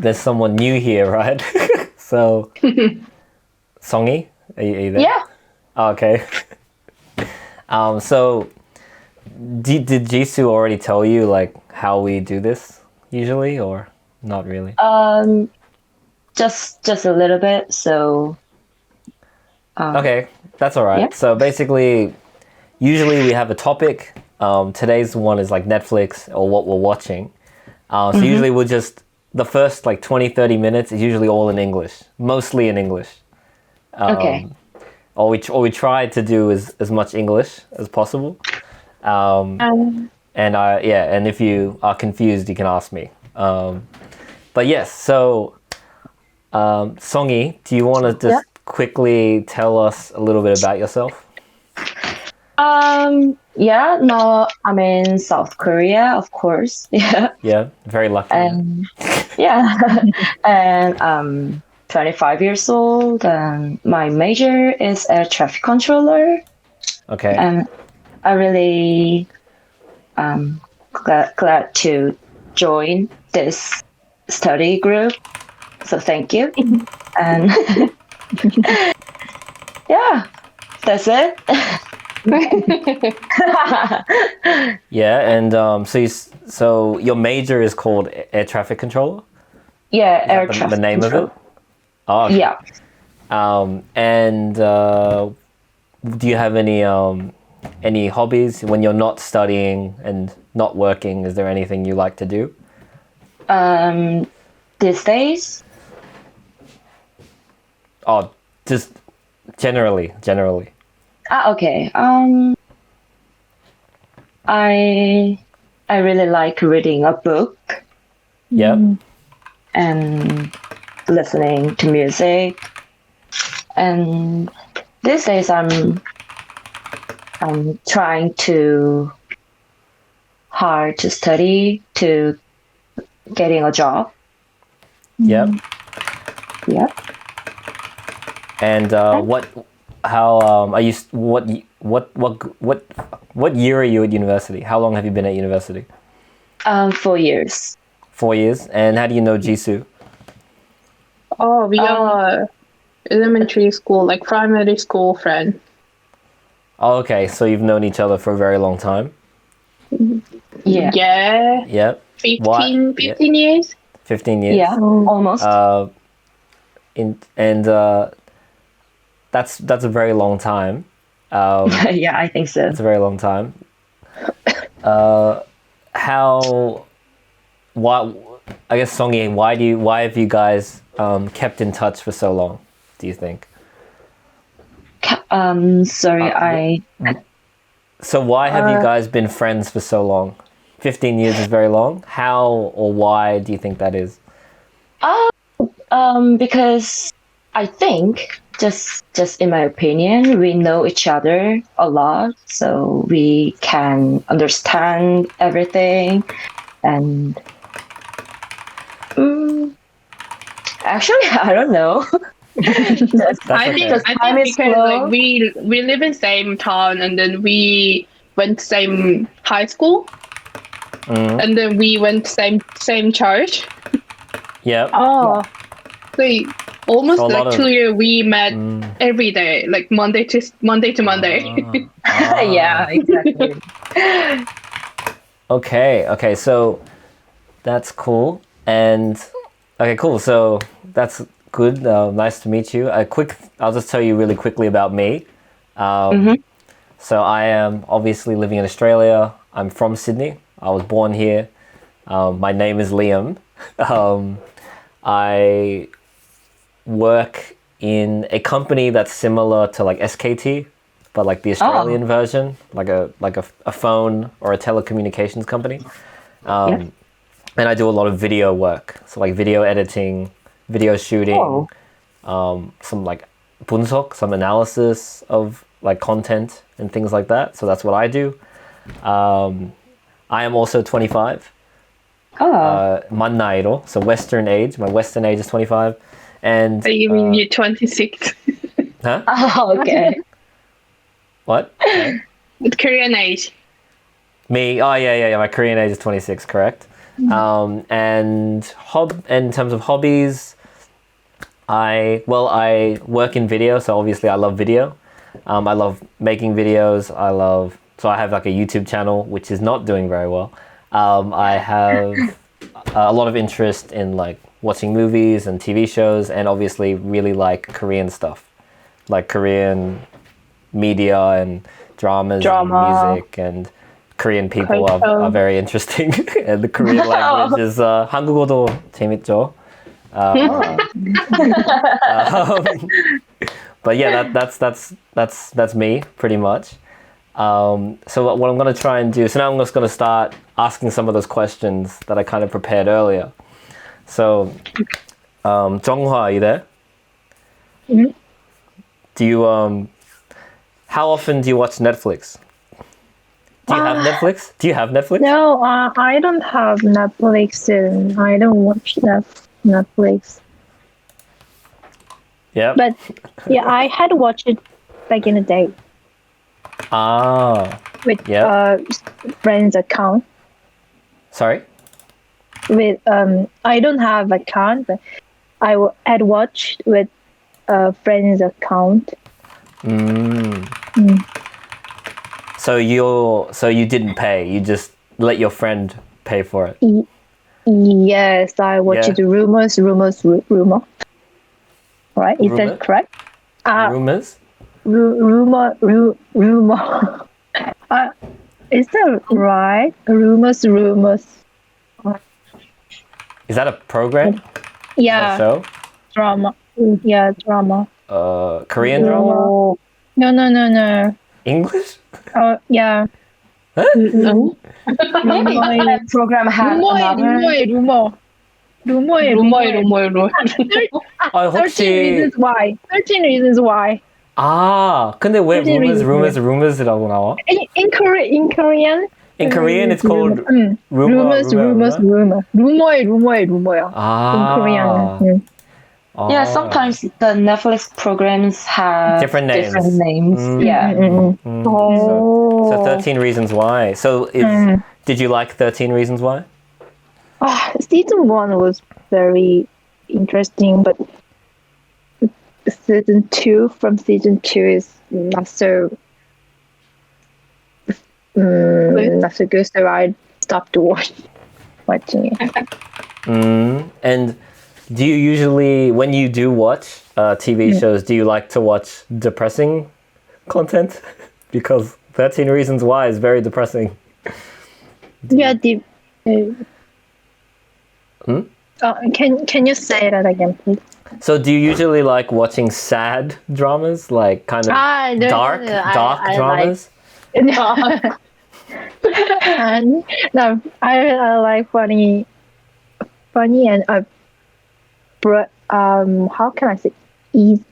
there's someone new here, right? So, Songy, are you there? Yeah. Okay. So, did Jisoo already tell you like how we do this usually, or not really? Just a little bit. So. Okay, that's all right. Yeah. So basically, usually we have a topic. Today's one is like Netflix or what we're watching. So usually we'll just, the first like 20-30 minutes is usually all in English, mostly in English. Okay. All we try to do is as much English as possible. And if you are confused, you can ask me. But yes, so Songy, do you want to just quickly tell us a little bit about yourself? Yeah, no, I'm in South Korea, of course. Yeah. Yeah, very lucky. Yeah. And I'm 25 years old, and my major is air traffic controller. Okay. And I really glad to join this study group. So thank you. And yeah, that's it. Yeah, and so your major is called air traffic controller? Yeah, air traffic the name control. of it? Oh, okay. Yeah. And do you have any hobbies when you're not studying and not working? Is there anything you like to do? These days, Oh, just generally. okay. I really like reading a book Yep. and listening to music. And these days I'm trying to hard to study to getting a job. Yep. Yeah. And what year are you at university? How long have you been at university? 4 years. 4 years. And how do you know Jisoo? Oh, we are elementary school, like primary school friend. Oh, okay. So you've known each other for a very long time. Yeah. Yeah. Yep. 15 years. 15 years. Yeah, almost. That's a very long time. Yeah, I think so. It's a very long time. I guess Songy, why have you guys kept in touch for so long, do you think? Sorry, So why have you guys been friends for so long? 15 years is very long. How or why do you think that is? because I think just in my opinion, we know each other a lot, so we can understand everything. And actually, I don't know. I think because like we live in same town, and then we went same high school, and then we went same church. Yep. Oh, so almost So like 2 years we met every day, like Monday to Monday. Yeah, exactly. Okay, so that's cool. And okay, cool. So that's good. Nice to meet you. I'll just tell you really quickly about me. So I am obviously living in Australia. I'm from Sydney. I was born here. My name is Liam. I work in a company that's similar to like SKT, but like the Australian version, like a phone or a telecommunications company. And I do a lot of video work, so like video editing, video shooting, some like 분석, some analysis of like content and things like that. So that's what I do. I am also 25. 만 나이로, so Western age. My Western age is 25. And You mean you're 26? huh? Oh, okay. What? Okay. With Korean age. Me? Oh yeah. My Korean age is 26. Correct. And in terms of hobbies, I work in video, so obviously I love video. I love making videos. So I have like a YouTube channel, which is not doing very well. I have a lot of interest in like watching movies and TV shows, and obviously really like Korean stuff, like Korean media and dramas and music, and Korean people are very interesting. And the Korean language is 한국어도 재밌죠. But yeah, that's me pretty much. So what I'm going to try and do, so now I'm just going to start asking some of those questions that I kind of prepared earlier. So, Jonghwa, are you there? Mm-hmm. Do you, how often do you watch Netflix? Do you have Netflix? Do you have Netflix? No, I don't have Netflix and I don't watch Netflix. Yeah. But yeah, I had watched it back in the day. With friends account. Sorry? With I don't have account, but I had watched with a friend's account. So you didn't pay. You just let your friend pay for it. Yes, I watched rumor. Right? Is that correct? Rumors? Rumor. Is that right? Rumors. Is that a program? Yeah. A show? Drama. Yeah, drama. Korean drama? No. English? Yeah. Huh? Maybe that program had another. rumor. 13 reasons why. 아, 근데 왜 13 rumors이라고 나와? In Korean. In Korean, it's called rumors. rumor야. 아. In Korean. Yeah, sometimes the Netflix programs have Different names. Yeah. So 13 Reasons Why. So did you like 13 Reasons Why? Season 1 was very interesting, but season 2 is not so good, so I stopped watching it. And do you usually, when you do watch TV shows, do you like to watch depressing content? Because 13 Reasons Why is very depressing. Yeah, can you say that again, please? So do you usually like watching sad dramas, like kind of dark dramas? No. No, I like funny and how can I say easy?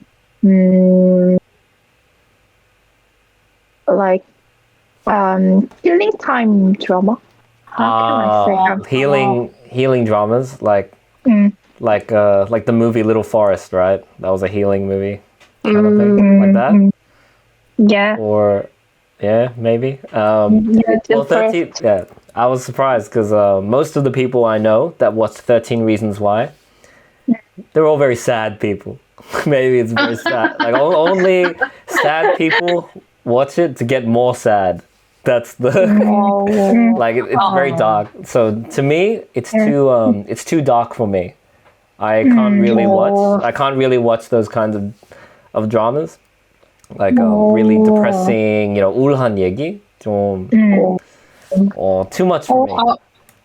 Like healing time drama. How can I say healing dramas, like the movie Little Forest, right? That was a healing movie kind of thing, like that. Yeah. Or maybe. Well, 13. Yeah, I was surprised because most of the people I know that watched 13 Reasons Why, they're all very sad people. Maybe it's very sad. Like only sad people watch it to get more sad. That's the like it's very dark. So to me, it's too dark for me. I can't really watch those kinds of dramas. Like really depressing, 우울한 얘기 좀 too much for me.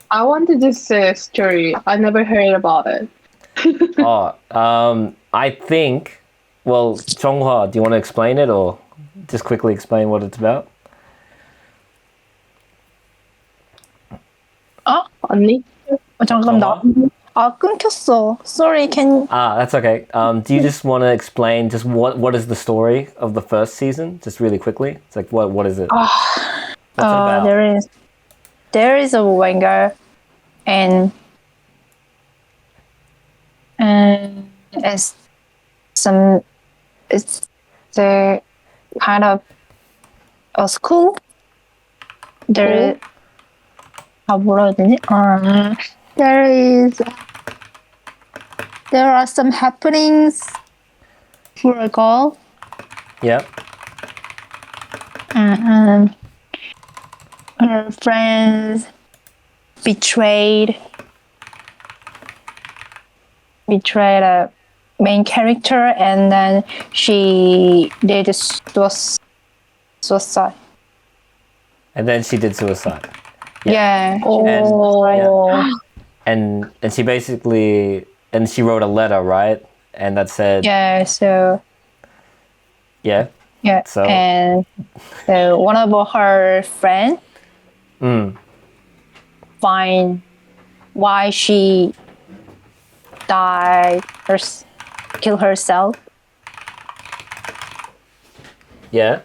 I wanted to say a story. I never heard about it. I think. Well, Jonghwa, do you want to explain it or just quickly explain what it's about? 언니? 잠깐 끊겼어. Sorry, can. That's okay. Do you just want to explain just what is the story of the first season, just really quickly? It's like what is it? What's it about? There is a Wenger, and it's the kind of a school. There 뭐라 해야 되지? There are some happenings for a girl. Yeah. Her friends betrayed a main character, and then she did suicide. And then she did suicide. Yeah. And she basically, and she wrote a letter, right? And that said, Yeah. So. yeah. Yeah. So. And one of her friends find why she died or kill herself. Yeah.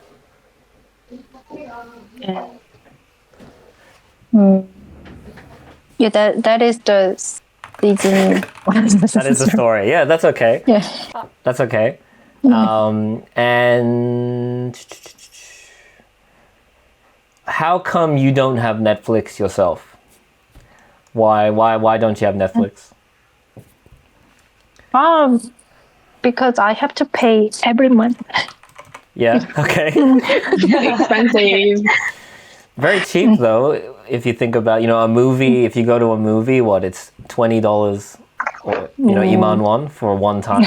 Yeah, that is the season. That is the story. Yeah, that's okay. Yeah. That's okay. And how come you don't have Netflix yourself? Why don't you have Netflix? Because I have to pay every month. Yeah. Okay. Expensive. Very cheap though, if you think about, a movie. If you go to a movie, it's $20 or Iman won for one time.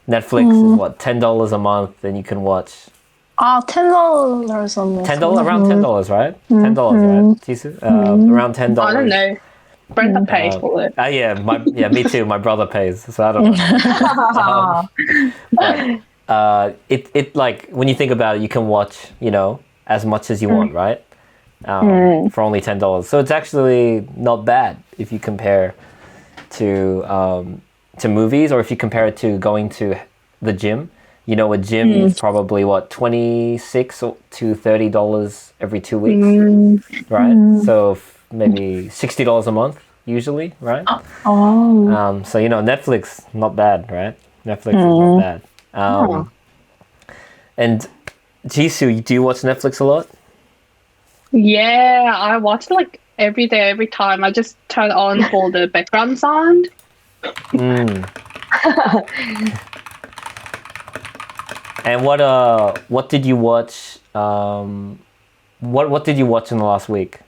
Netflix is $10 a month, and you can watch. $10 a month. Around $10, right? $10, right? Jisoo? Around $10. I don't know. Brenda pays for it. Me too. My brother pays, so I don't know. It like when you think about it, you can watch as much as you want, right? For only $10. So it's actually not bad if you compare to movies, or if you compare it to going to the gym. A gym is probably $26 to $30 every 2 weeks, right? So maybe $60 a month usually, right? So Netflix, not bad, right? Netflix is not bad. And Jisoo, do you watch Netflix a lot? Yeah, I watch like every day, every time. I just turn on for the background sound. And what did you watch? What did you watch in the last week?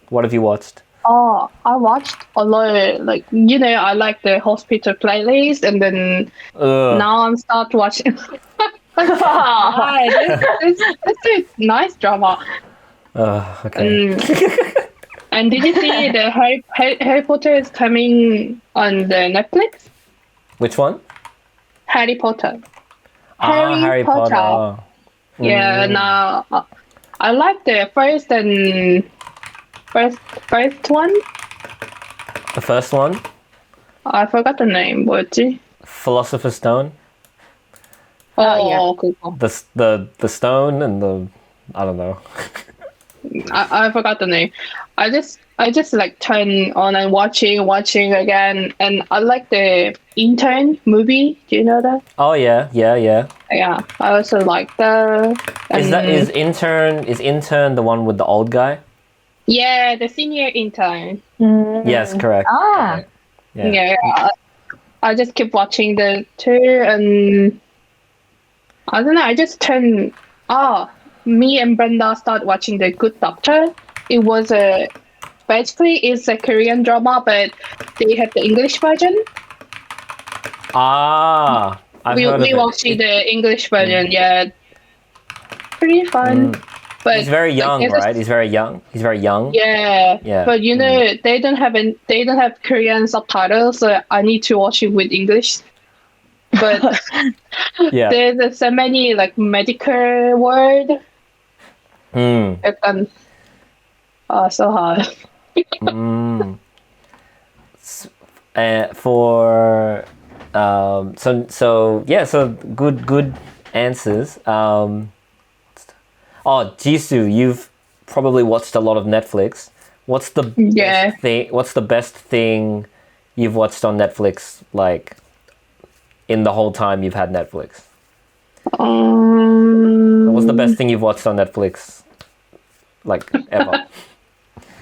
What have you watched? Oh, I watched a lot. Like I like the hospital playlist, and then now I'm start watching. Hi, this is nice drama. Okay. And did you see the Harry Potter is coming on the Netflix? Which one? Harry Potter. Harry Potter. Yeah, now I like the first one. The first one? I forgot the name. What's it? Philosopher's Stone. Oh, cool. The stone and the, I don't know. I forgot the name. I just like turn on and watching again, and I like the Intern movie. Do you know that? Oh yeah. Yeah, I also like that. Is Intern the one with the old guy? Yeah, the senior intern. Yes, correct. Ah. Okay. Yeah. I just keep watching the two, and I don't know. I just turn. Me and Brenda start watching The Good Doctor. It was basically it's a Korean drama, but they have the English version. We watching the English version. Yeah, pretty fun. But he's very young, right? He's very young. Yeah. But they don't have Korean subtitles, so I need to watch it with English. But there's so many like medical word. 약간 so hard. For so good answers. Jisoo, you've probably watched a lot of Netflix. What's the best thing you've watched on Netflix, like in the whole time you've had Netflix? What's the best thing you've watched on Netflix, like ever?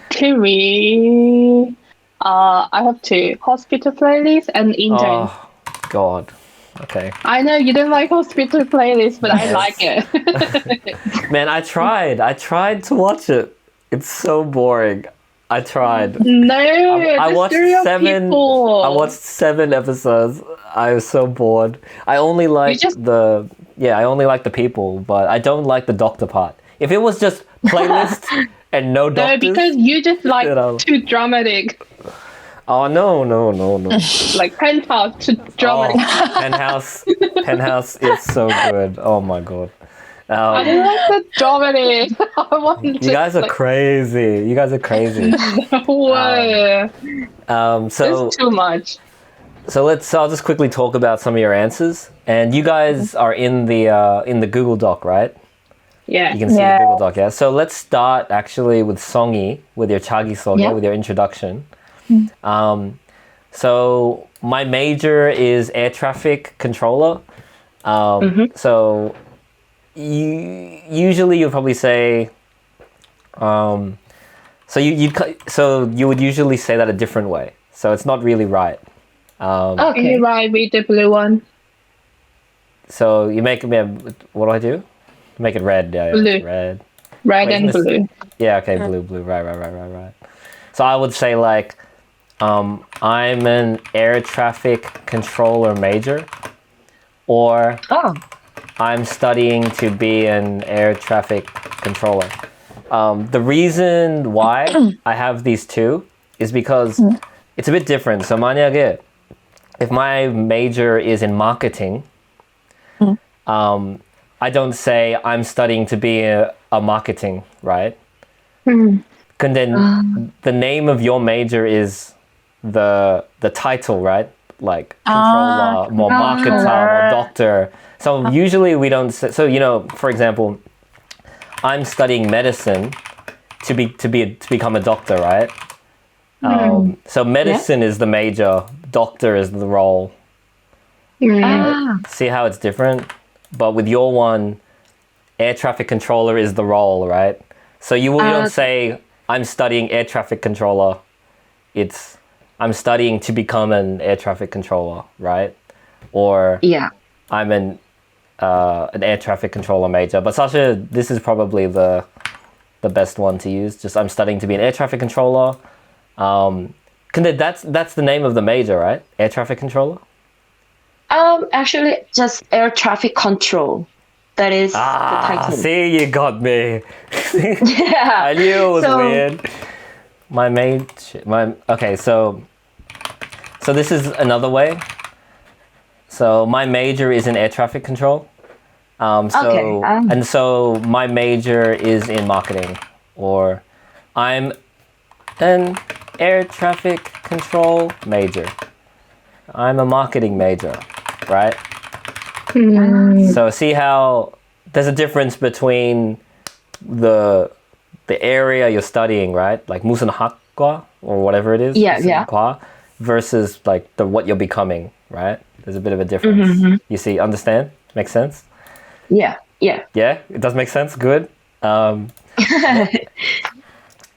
TV. I have two: hospital playlist and intern. Oh, God. Okay. I know you don't like hospital playlist, but I like it. Man, I tried to watch it. It's so boring. I tried. No, I watched seven. people. I watched 7 episodes. I was so bored. I only like I only like the people, but I don't like the doctor part. If it was just playlist and no doctors, No, because you just like too dramatic. Oh no. Like Penthouse too dramatic. Penthouse is so good. Oh my God. I don't like the dramatic. I want You guys are crazy. You guys are crazy. No. So It's too much. So I'll just quickly talk about some of your answers. And you guys are in the Google Doc, right? Yeah. You can see the Google Doc, yeah? So let's start actually with Songi, with your 자기소개, with your introduction. So my major is air traffic controller. So usually you'll probably say, so you would usually say that a different way. So it's not really right. Can you write with the blue one? So you make it, what do I do? Make it red. Yeah, blue. Red. Red and blue. Yeah, okay, blue. Right. So I would say like, I'm an air traffic controller major, or I'm studying to be an air traffic controller. The reason why I have these two is because it's a bit different. So 만약에 if my major is in marketing, I don't say I'm studying to be a marketing, right? 근데 the name of your major is the title, right? Like controller, more marketer, more doctor. So usually we don't say, so for example, I'm studying medicine to become a doctor, right? So medicine is the major, doctor is the role. Right? See how it's different? But with your one, air traffic controller is the role, right? So you don't say, I'm studying air traffic controller. It's, I'm studying to become an air traffic controller, right? Or I'm an air traffic controller major. But Sasha, this is probably the best one to use. Just I'm studying to be an air traffic controller. That's the name of the major, right? Air traffic controller? Actually, just air traffic control. That is the title. See, you got me. Yeah. I knew it was weird. Okay, so this is another way. So my major is in air traffic control. And so my major is in marketing, or I'm an air traffic control major. I'm a marketing major, right? So see how there's a difference between the area you're studying, right? Like 무슨 학과 or whatever it is. 무슨 과 versus like what you're becoming, right? There's a bit of a difference. You see, understand? Makes sense? Yeah. Yeah, it does make sense. Good.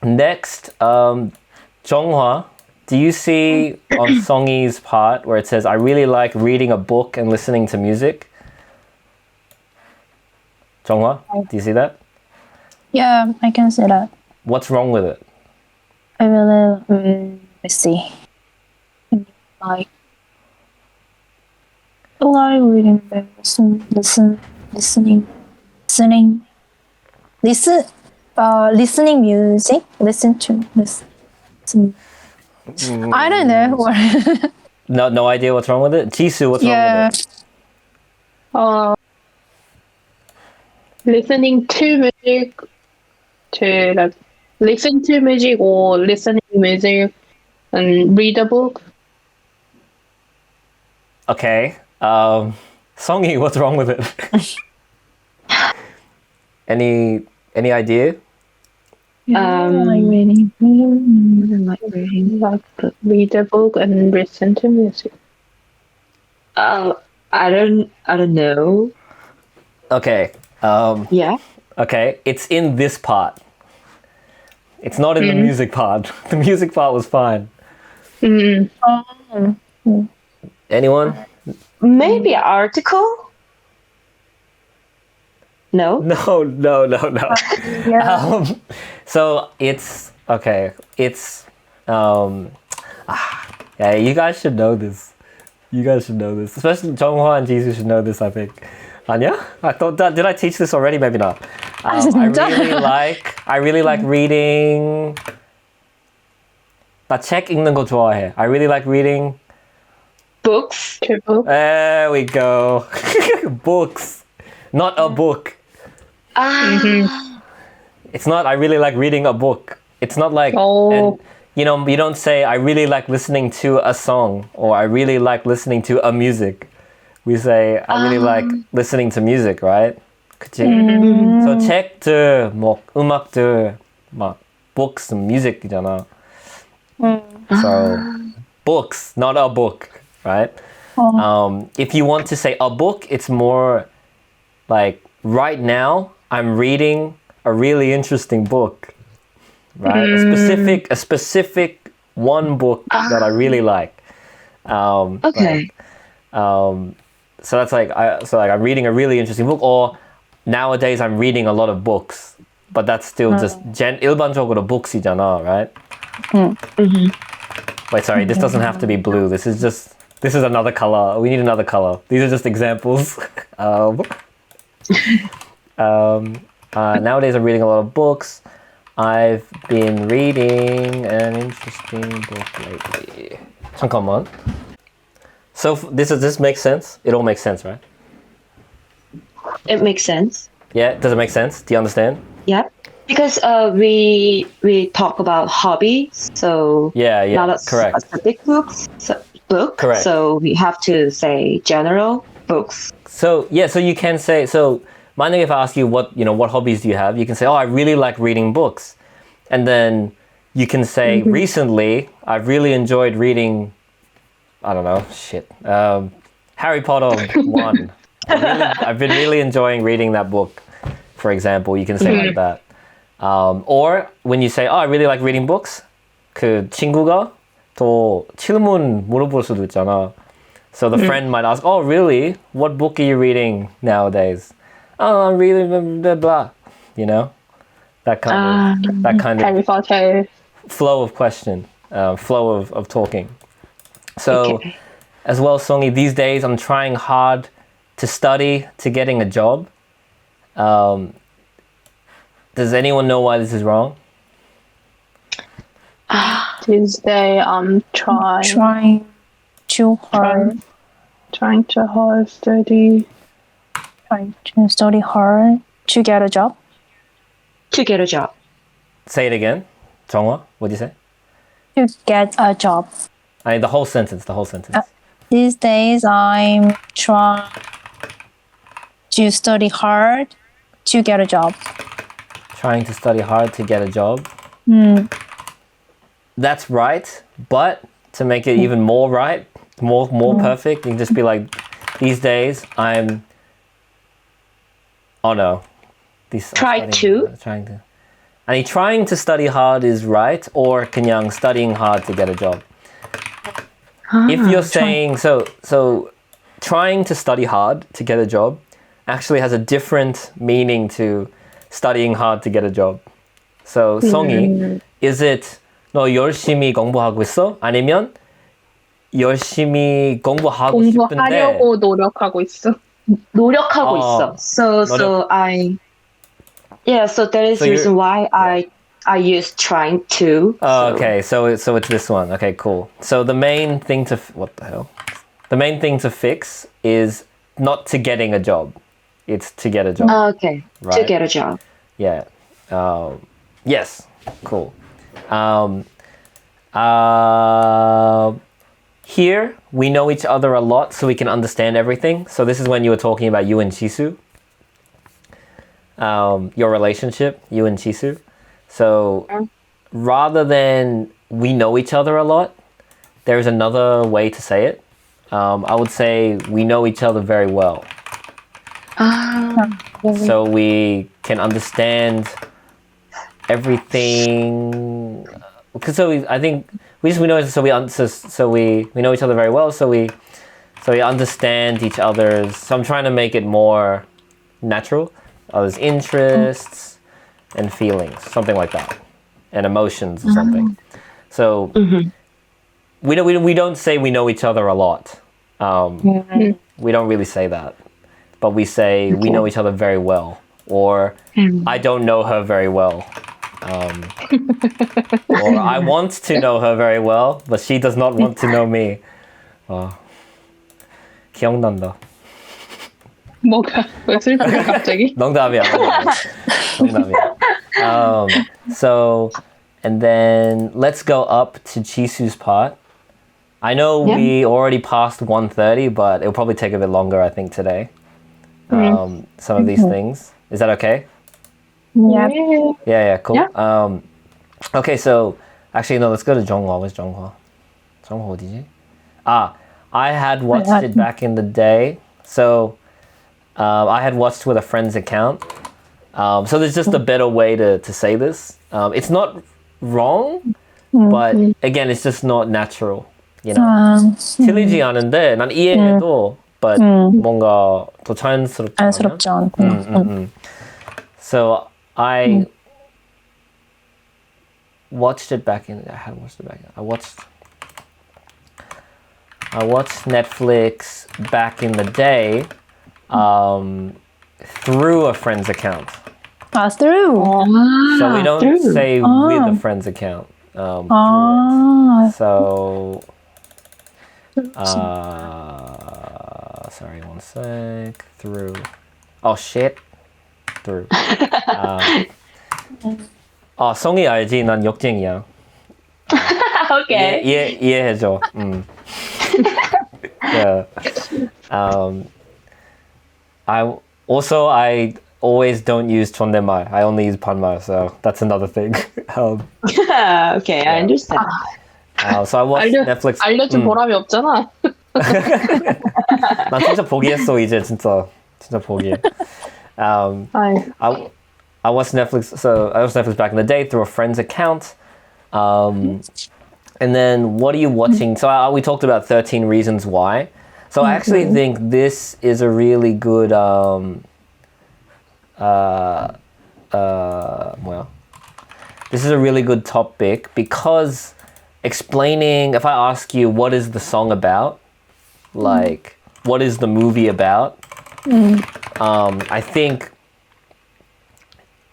Next, Jonghwa, do you see on Songi's part where it says, I really like reading a book and listening to music? Jonghwa, do you see that? Yeah, I can see that. What's wrong with it? I really see. Like reading, listening music, listen. I don't know what. No idea what's wrong with it? Jisoo, what's wrong with it? Listening to music, to like listen to music or listening to music and read a book. Okay. Songi, what's wrong with it? Any idea? Like read a book and listen to music. I don't know. Okay. Okay, it's in this part. It's not in the music part. The music part was fine. Anyone? Maybe an article? No? No. Yeah. So it's okay. It's yeah. You guys should know this. Especially Jonghwa and Jisoo should know this. I think. Anya? I thought that did I teach this already? Maybe not. I really like reading. 나 책 읽는 거 좋아해. I really like reading. Books? There we go. Books, not a book. It's not. I really like reading a book. It's not like. And, you know, you don't say I really like listening to a song or I really like listening to a music. We say I really like listening to music, right? 그치? So 책들, 뭐 음악들, 막 books, music이잖아. So books, not a book, right? If you want to say a book, it's more like right now I'm reading a really interesting book, right? A specific one book that I really like. Okay. So that's like I'm reading a really interesting book, or nowadays I'm reading a lot of books, but that's still just 일반적으로 books이잖아, right? Wait, sorry, this doesn't have to be blue. This is another color. We need another color. These are just examples. Nowadays I'm reading a lot of books. I've been reading an interesting book lately. 잠깐만. So this makes sense? It all makes sense, right? It makes sense. Yeah, does it make sense? Do you understand? Yeah. Because we talk about hobbies, so Yeah, not a correct. specific book. Correct. So we have to say general books. So you can say, so 만약에 if I ask you what hobbies do you have, you can say, oh, I really like reading books. And then you can say, recently, I've really enjoyed reading, I don't know, Harry Potter 1. I've been really enjoying reading that book, for example. You can say like that. Or when you say, oh, I really like reading books, 그 친구가 또 질문 물어볼 수도 있잖아. So the friend might ask, oh, really? What book are you reading nowadays? Oh, I'm reading blah, blah, you know? That kind of Harry Potter. flow of question, flow of talking. So, as well, Songi, these days I'm trying hard to study to getting a job. Does anyone know why this is wrong? Tuesday, I'm Trying too hard. trying to hard study. Trying to study hard to get a job. To get a job. Say it again. 정화, what'd you say? To get a job. I mean, the whole sentence. These days, I'm trying to study hard to get a job. Trying to study hard to get a job. That's right, but to make it even more right, more perfect, you can just be like, these days I'm. Oh no, Trying to. 아니, trying to study hard is right, or 그냥 studying hard to get a job. If you're saying so, trying to study hard to get a job actually has a different meaning to studying hard to get a job. So 성이, is it 너 열심히 공부하고 있어? 아니면 열심히 공부하고 싶은데 공부하려고 노력하고 있어. 노력하고 있어. So that is the reason why I use trying to. Okay, so it's this one. Okay, cool. So the main thing to The main thing to fix is not to getting a job. It's to get a job. Okay, right? to get a job. Yeah. Yes. Cool. Here we know each other a lot, so we can understand everything. So this is when you were talking about you and Jisoo. Your relationship, you and Jisoo. So rather than we know each other a lot, there's another way to say it. I would say we know each other very well. So we can understand everything. Because I think we know we know each other very well. So we understand each other's. So I'm trying to make it more natural. Others' interests and feelings, something like that, and emotions or something. So we don't say we know each other a lot. We don't really say that, but we say we know each other very well, or I don't know her very well. Or I want to know her very well, but she does not want to know me. 기억난다. 뭐가 왜 슬프게 갑자기? 농담이야. So, and then let's go up to Jisu's part. I know we already passed 1:30, but it'll probably take a bit longer, I think, today. Some of these things. Is that okay? Yeah. Yeah, cool. Yeah. Okay, so actually no, let's go to 정화. Where's 정화? 정화 어디지? I had watched it back in the day. So I had watched with a friend's account. So there's just a better way to say this. It's not wrong, but again, it's just not natural. You know, 틀리지 않은데 난 이해해도, but 뭔가 더 자연스럽지 않아? So I watched it back in. I watched Netflix back in the day through a friend's account. Through. So we don't say with a friend's account. Through it. So, sorry, one sec. Through. Oh shit. Through. 성이 알지? 난 욕쟁이야. Okay. 이해해줘. Yeah. I always don't use 존댓말. I only use 반말, so that's another thing. Okay, I understand. So I watched Netflix. 알려준 보람이 없잖아. 난 진짜 포기했어 이제 진짜 포기해. I watched Netflix. So I watched Netflix back in the day through a friend's account. And then what are you watching? So we talked about 13 Reasons Why. So I actually think this is a really good this is a really good topic because explaining, if I ask you what is the song about, like what is the movie about, I think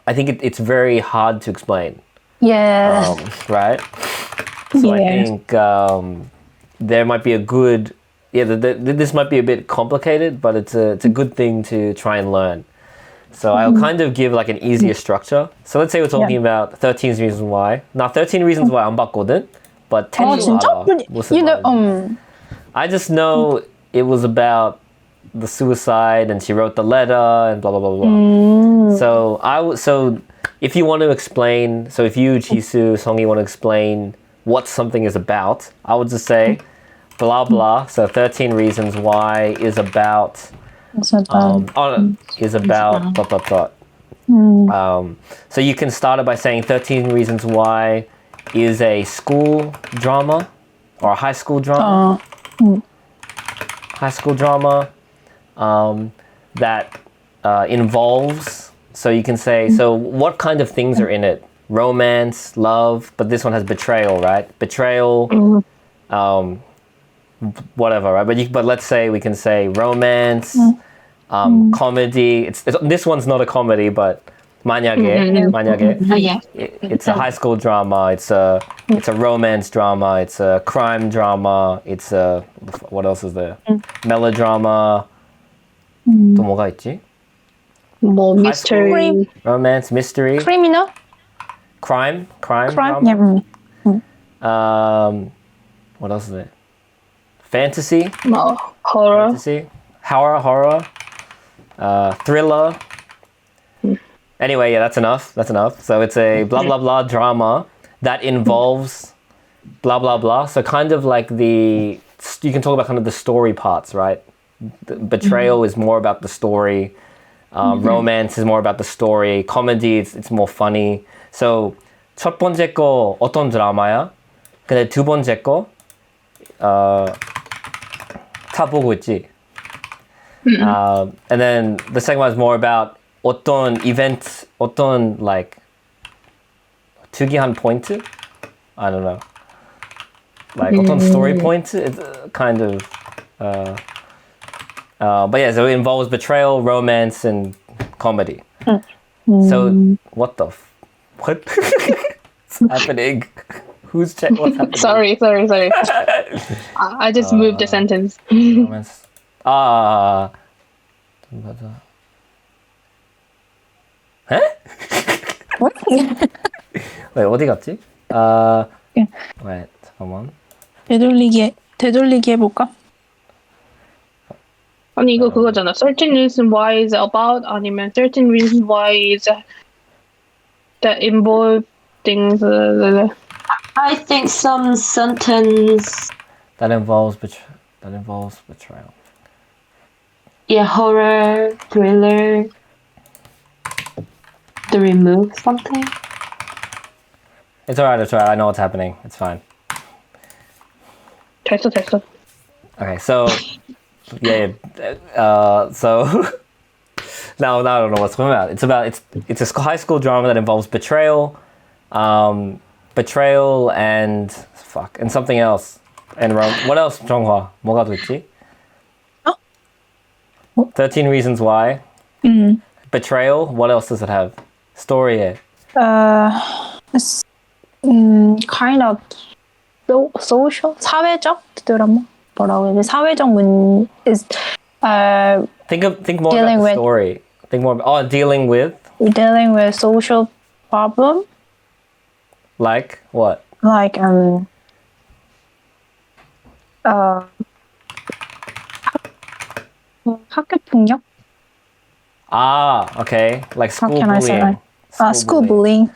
it's very hard to explain. Yeah. Right? So I think there might be a good, this might be a bit complicated, but it's a good thing to try and learn. So I'll kind of give like an easier structure. So let's say we're talking about 13 Reasons Why. Now 13 Reasons Why 안 봤거든, but 10 진짜? You know, I just know it was about the suicide and she wrote the letter and blah blah blah blah. So if you want to explain, so if you Jisoo, Songi want to explain what something is about, I would just say blah blah. So 13 Reasons Why is about dot dot dot. So you can start it by saying 13 Reasons Why is a school drama or a high school drama. High school drama that involves, so you can say, so what kind of things are in it? Romance, love, but this one has betrayal, right? Betrayal, whatever, right? But let's say we can say romance, comedy. This one's not a comedy, but 만약에. It's a high school drama. It's a romance drama. It's a crime drama. It's a, what else is there? Melodrama. 또 뭐가 있지? 뭐 mystery, romance, mystery, criminal, crime drama. What else is there? Fantasy, horror, fantasy, horror, thriller. Anyway, yeah, that's enough. So it's a blah blah blah drama that involves blah blah blah. So kind of like you can talk about kind of the story parts, right? The betrayal is more about the story. Romance is more about the story. Comedy, it's more funny. So 첫 번째 거 어떤 드라마야? 근데 두 번째 거 다 보고 있지. And then the second one is more about 어떤 event, 어떤 like 특이한 포인트? I don't know. Like 어떤 story point? It's kind of. But yeah, so it involves betrayal, romance, and comedy. So what the? What? What's happening? Who's what's happening? Sorry. I just moved the sentence. romance. 에? What? 왜 어디 갔지? 왜 잠깐만. 되돌리기 해볼까? 아니 이거 그거잖아. Certain reason why is about 아니면 certain reason why is that involve things. I think some sentence. That involves betrayal. Yeah, horror, thriller. To remove something. It's alright. I know what's happening. It's fine. 됐어. Okay, so yeah, so now I don't know what's going on. It's a high school drama that involves betrayal, and something else. And what else, 정화? 뭐가 또 있지? 13 Reasons Why. Betrayal. What else does it have? Story에. Kind of social, 사회적 드라마. 뭐라고 해야 돼? 사회적 문 is Think more dealing about the with- story. Think more. Dealing with social problem, like what? like 학교 폭력. Okay. Like How school can I say bullying. that? School bullying.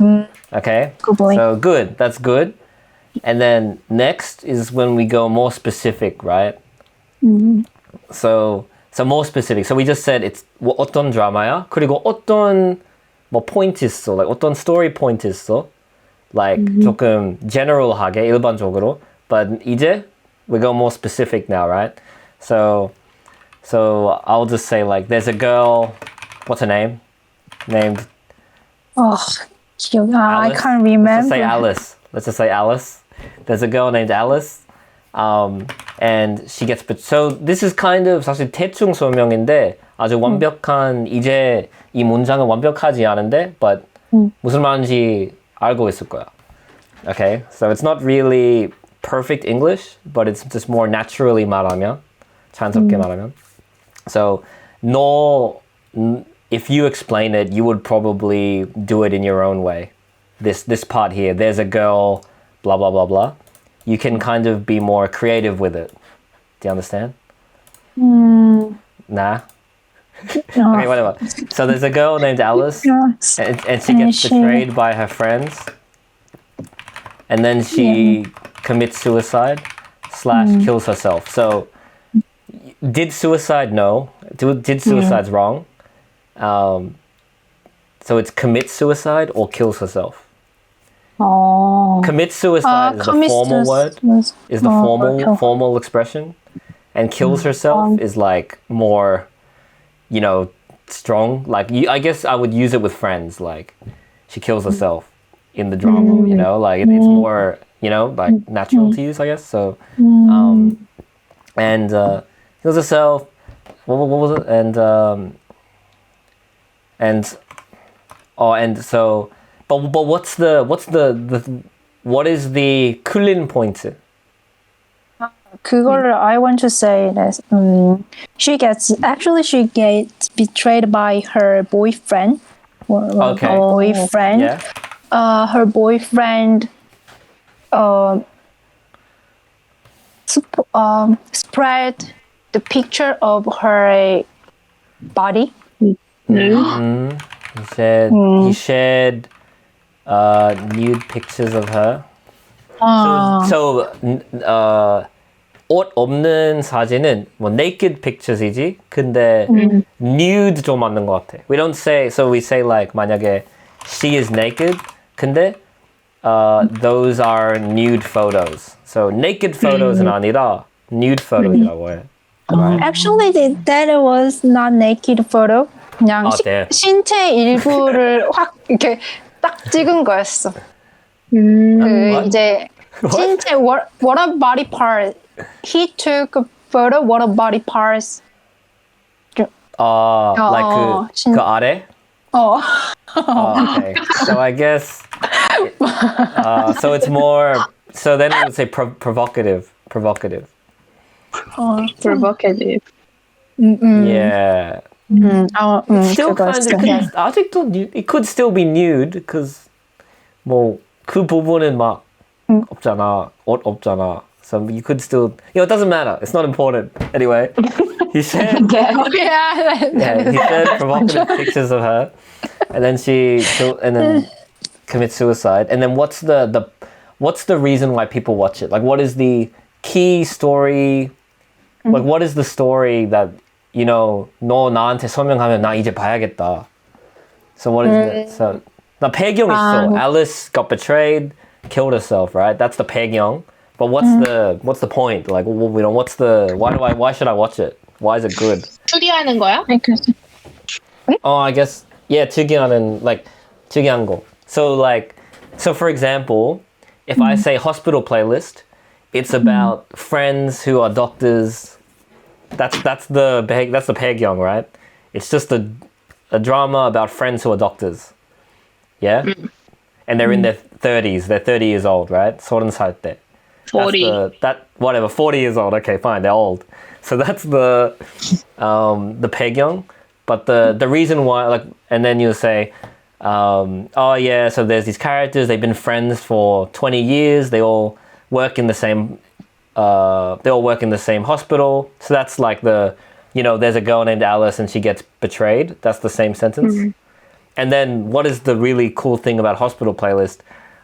Okay. School bullying. So good. That's good. And then next is when we go more specific, right? So more specific. So we just said it's 어떤 드라마야? 그리고 어떤 뭐 포인트 있어? Like 어떤 스토리 포인트 있어? Like 조금 general하게 일반적으로. But 이제 we go more specific now, right? So I'll just say like there's a girl. What's her name? Named 기억. I Alice? can't Let's remember. just say Alice. Let's just say Alice. There's a girl named Alice, and she gets. So this is kind of 사실 대충 설명인데 아주 완벽한 이제 이 문장은 완벽하지 않은데, but 무슨 말인지 알고 있을 거야. Okay, so it's not really perfect English, but it's just more naturally 말하면, 자연스럽게 말하면. So no, if you explain it, you would probably do it in your own way. This part here, there's a girl. Blah blah blah blah. You can kind of be more creative with it. Do you understand? Nah. Okay, whatever. So there's a girl named Alice, and she gets betrayed by her friends, and then she commits suicide / kills herself. So did suicide? No. Did suicide's wrong. So it's commit suicide or kills herself. Commit suicide is the formal word. Is the formal expression, and kills herself is like more, strong. Like I guess I would use it with friends. Like she kills herself in the drama. Like it's more like natural to use. I guess so. And kills herself. What was it? And so. But what is the 클린 포인트? 그거를 I want to say that she gets betrayed by her boyfriend. Okay. Boyfriend. Yeah. Her boyfriend spread the picture of her body. He shared nude pictures of her. So 옷 없는 사진은 뭐 naked pictures이지. 근데 nude 좀 맞는 것 같아. We don't say so. We say like 만약에 she is naked. 근데 those are nude photos. So naked photos는 아니라 nude photos라고 해. Right? Actually, that was not naked photo. 그냥 네. 신체 일부를 확 이렇게 딱 찍은 거였어. 이제 신체 what a body part. He took a photo. What a body parts. like 그 아래? Okay. So I guess so it's more so then we would say provocative. Provocative. Yeah. Still kind of 아직도 it could still be nude because 뭐 그 부분은 막 없잖아. 옷 없잖아. So you could still, it doesn't matter. It's not important. Anyway, he said, he said provocative pictures of her, and then and then commits suicide. And then what's the reason why people watch it? Like, what is the key story? Like, what is the story that 너 나한테 설명하면 나 이제 봐야겠다. So what is it? So 나 배경 있어. Alice got betrayed, killed herself, right? That's the 배경. But what's the point? Like, why should I watch it? Why is it good? 추리하는 거야? I guess 특이하는 like 특이한 거. So for example, if I say hospital playlist, it's about friends who are doctors. That's the 배경, right? It's just a drama about friends who are doctors. Yeah? And they're in their 30s. They're 30 years old, right? 30살 때. 40. 40 years old. Okay, fine. They're old. So that's the 배경. But the reason why, like, and then you say, so there's these characters. They've been friends for 20 years. They all work in the same. They all work in the same hospital. So that's like there's a girl named Alice and she gets betrayed. That's the same sentence. Mm-hmm. And then what is the really cool thing about hospital playlist?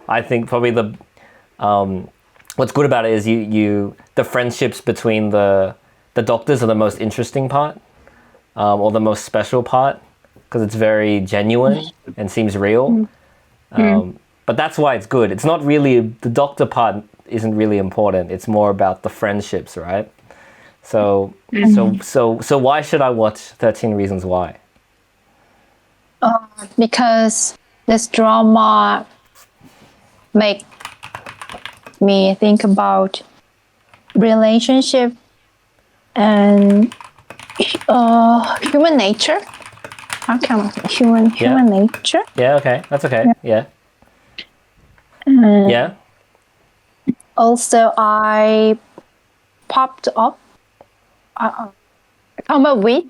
I think probably what's good about it is the friendships between the doctors are the most interesting part, or the most special part, because it's very genuine and seems real. But that's why it's good. It's not really, the doctor part isn't really important. It's more about the friendships, right? So why should I watch 13 Reasons Why? Because this drama make me think about relationship and human nature. How can I say human nature? Yeah, okay. That's okay. Yeah. Yeah. Also, I popped up. Came up with.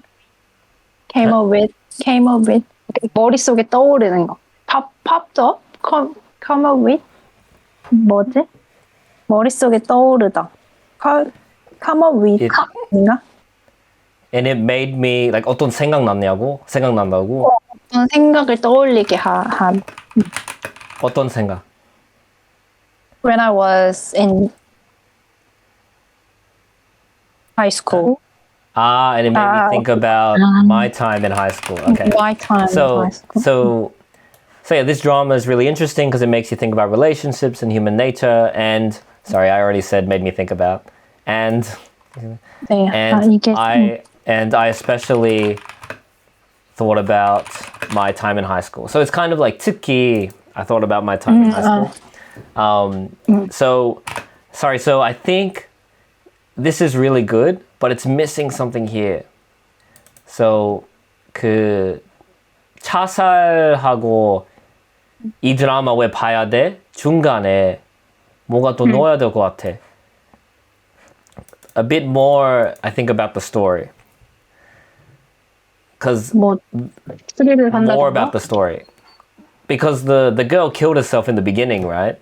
머릿속에 떠오르는 거. popped up. come up with. 뭐지? 머릿속에 떠오르다. come up with. 인가? And it made me like 어떤 생각난다고? 어떤 생각을 떠올리게 한. 어떤 생각? When I was in high school. And it made me think about my time in high school. Okay. My time in high school. So yeah, this drama is really interesting because it makes you think about relationships and human nature. And sorry, I already said made me think about. And I especially thought about my time in high school. So it's kind of like 특히 I thought about my time in high school. So I think this is really good, but it's missing something here. So 그 차살하고 이 드라마 왜 봐야 돼? 중간에 뭐가 또 넣어야 될 것 같아. A bit more, I think, about the story. Because more about the story. Because the girl killed herself in the beginning, right?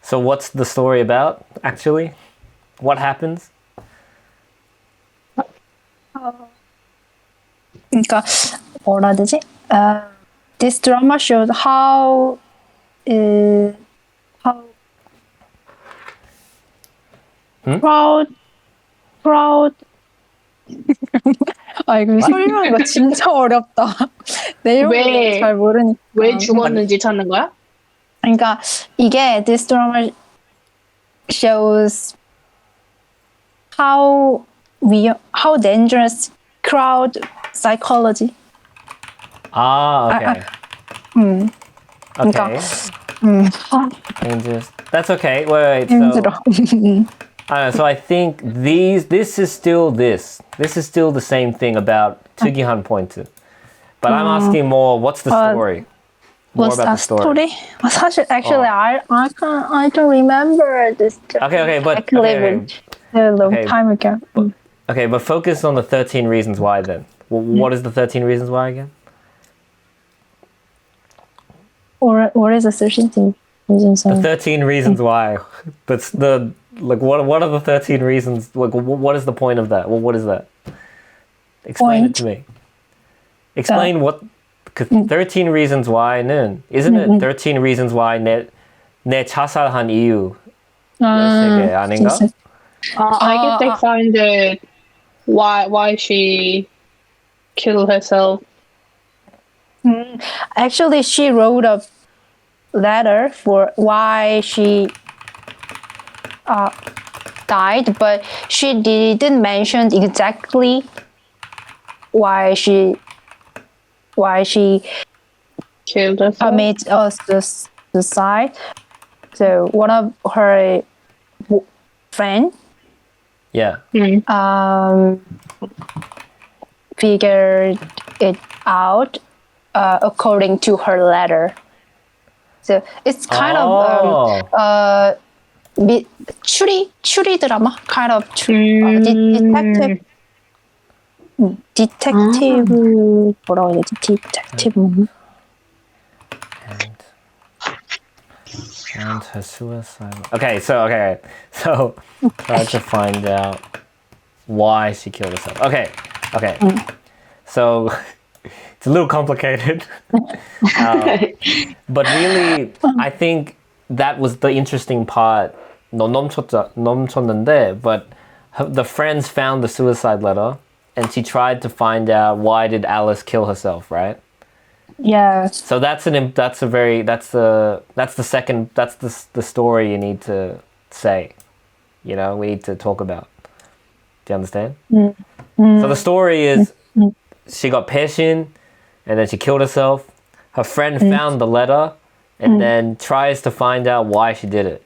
So what's the story about, actually? What happens? 그러니까 뭐라 해야 되지? This drama shows how crowd. 아 이거 설명하기가 진짜 어렵다. 내용을 잘 모르니까. 왜 죽었는지 찾는 거야? 그러니까 이게 this drama shows how dangerous crowd psychology. Okay. 그러니까 Dangerous. That's okay. Wait. 힘들어. So I think this is still this. This is still the same thing about 특이한 포인트. But I'm asking more. What's the story? More What's about that the story. 사실 actually I don't remember this. Okay, but a long time ago. Okay, but focus on the 13 reasons why then. What is the 13 reasons why again? Or what is the 13 reasons? The 13 reasons why. That's the what are the 13 reasons? Like what is the point of that? Well, what is that? Explain it to me. Explain what 13 reasons why는 isn't it 13 reasons why 내 자살한 이유 열세 아닌가? I guess they find it why she killed herself. Actually, she wrote a letter for why she died, but she didn't mention exactly why she Killed herself. committed suicide. So one of her friend figured it out according to her letter. So it's kind of 추리 드라마, kind of detective 뭐라고 해야 되지? detective. And her suicide. Okay, so try to find out why she killed herself. Okay. So it's a little complicated, but really, I think that was the interesting part. 넘쳤는데, but the friends found the suicide letter, and she tried to find out why did Alice kill herself, right? Yeah. So that's the story you need to say. You know, we need to talk about. Do you understand? So the story is she got 배신, and then she killed herself. Her friend found the letter, and then tries to find out why she did it.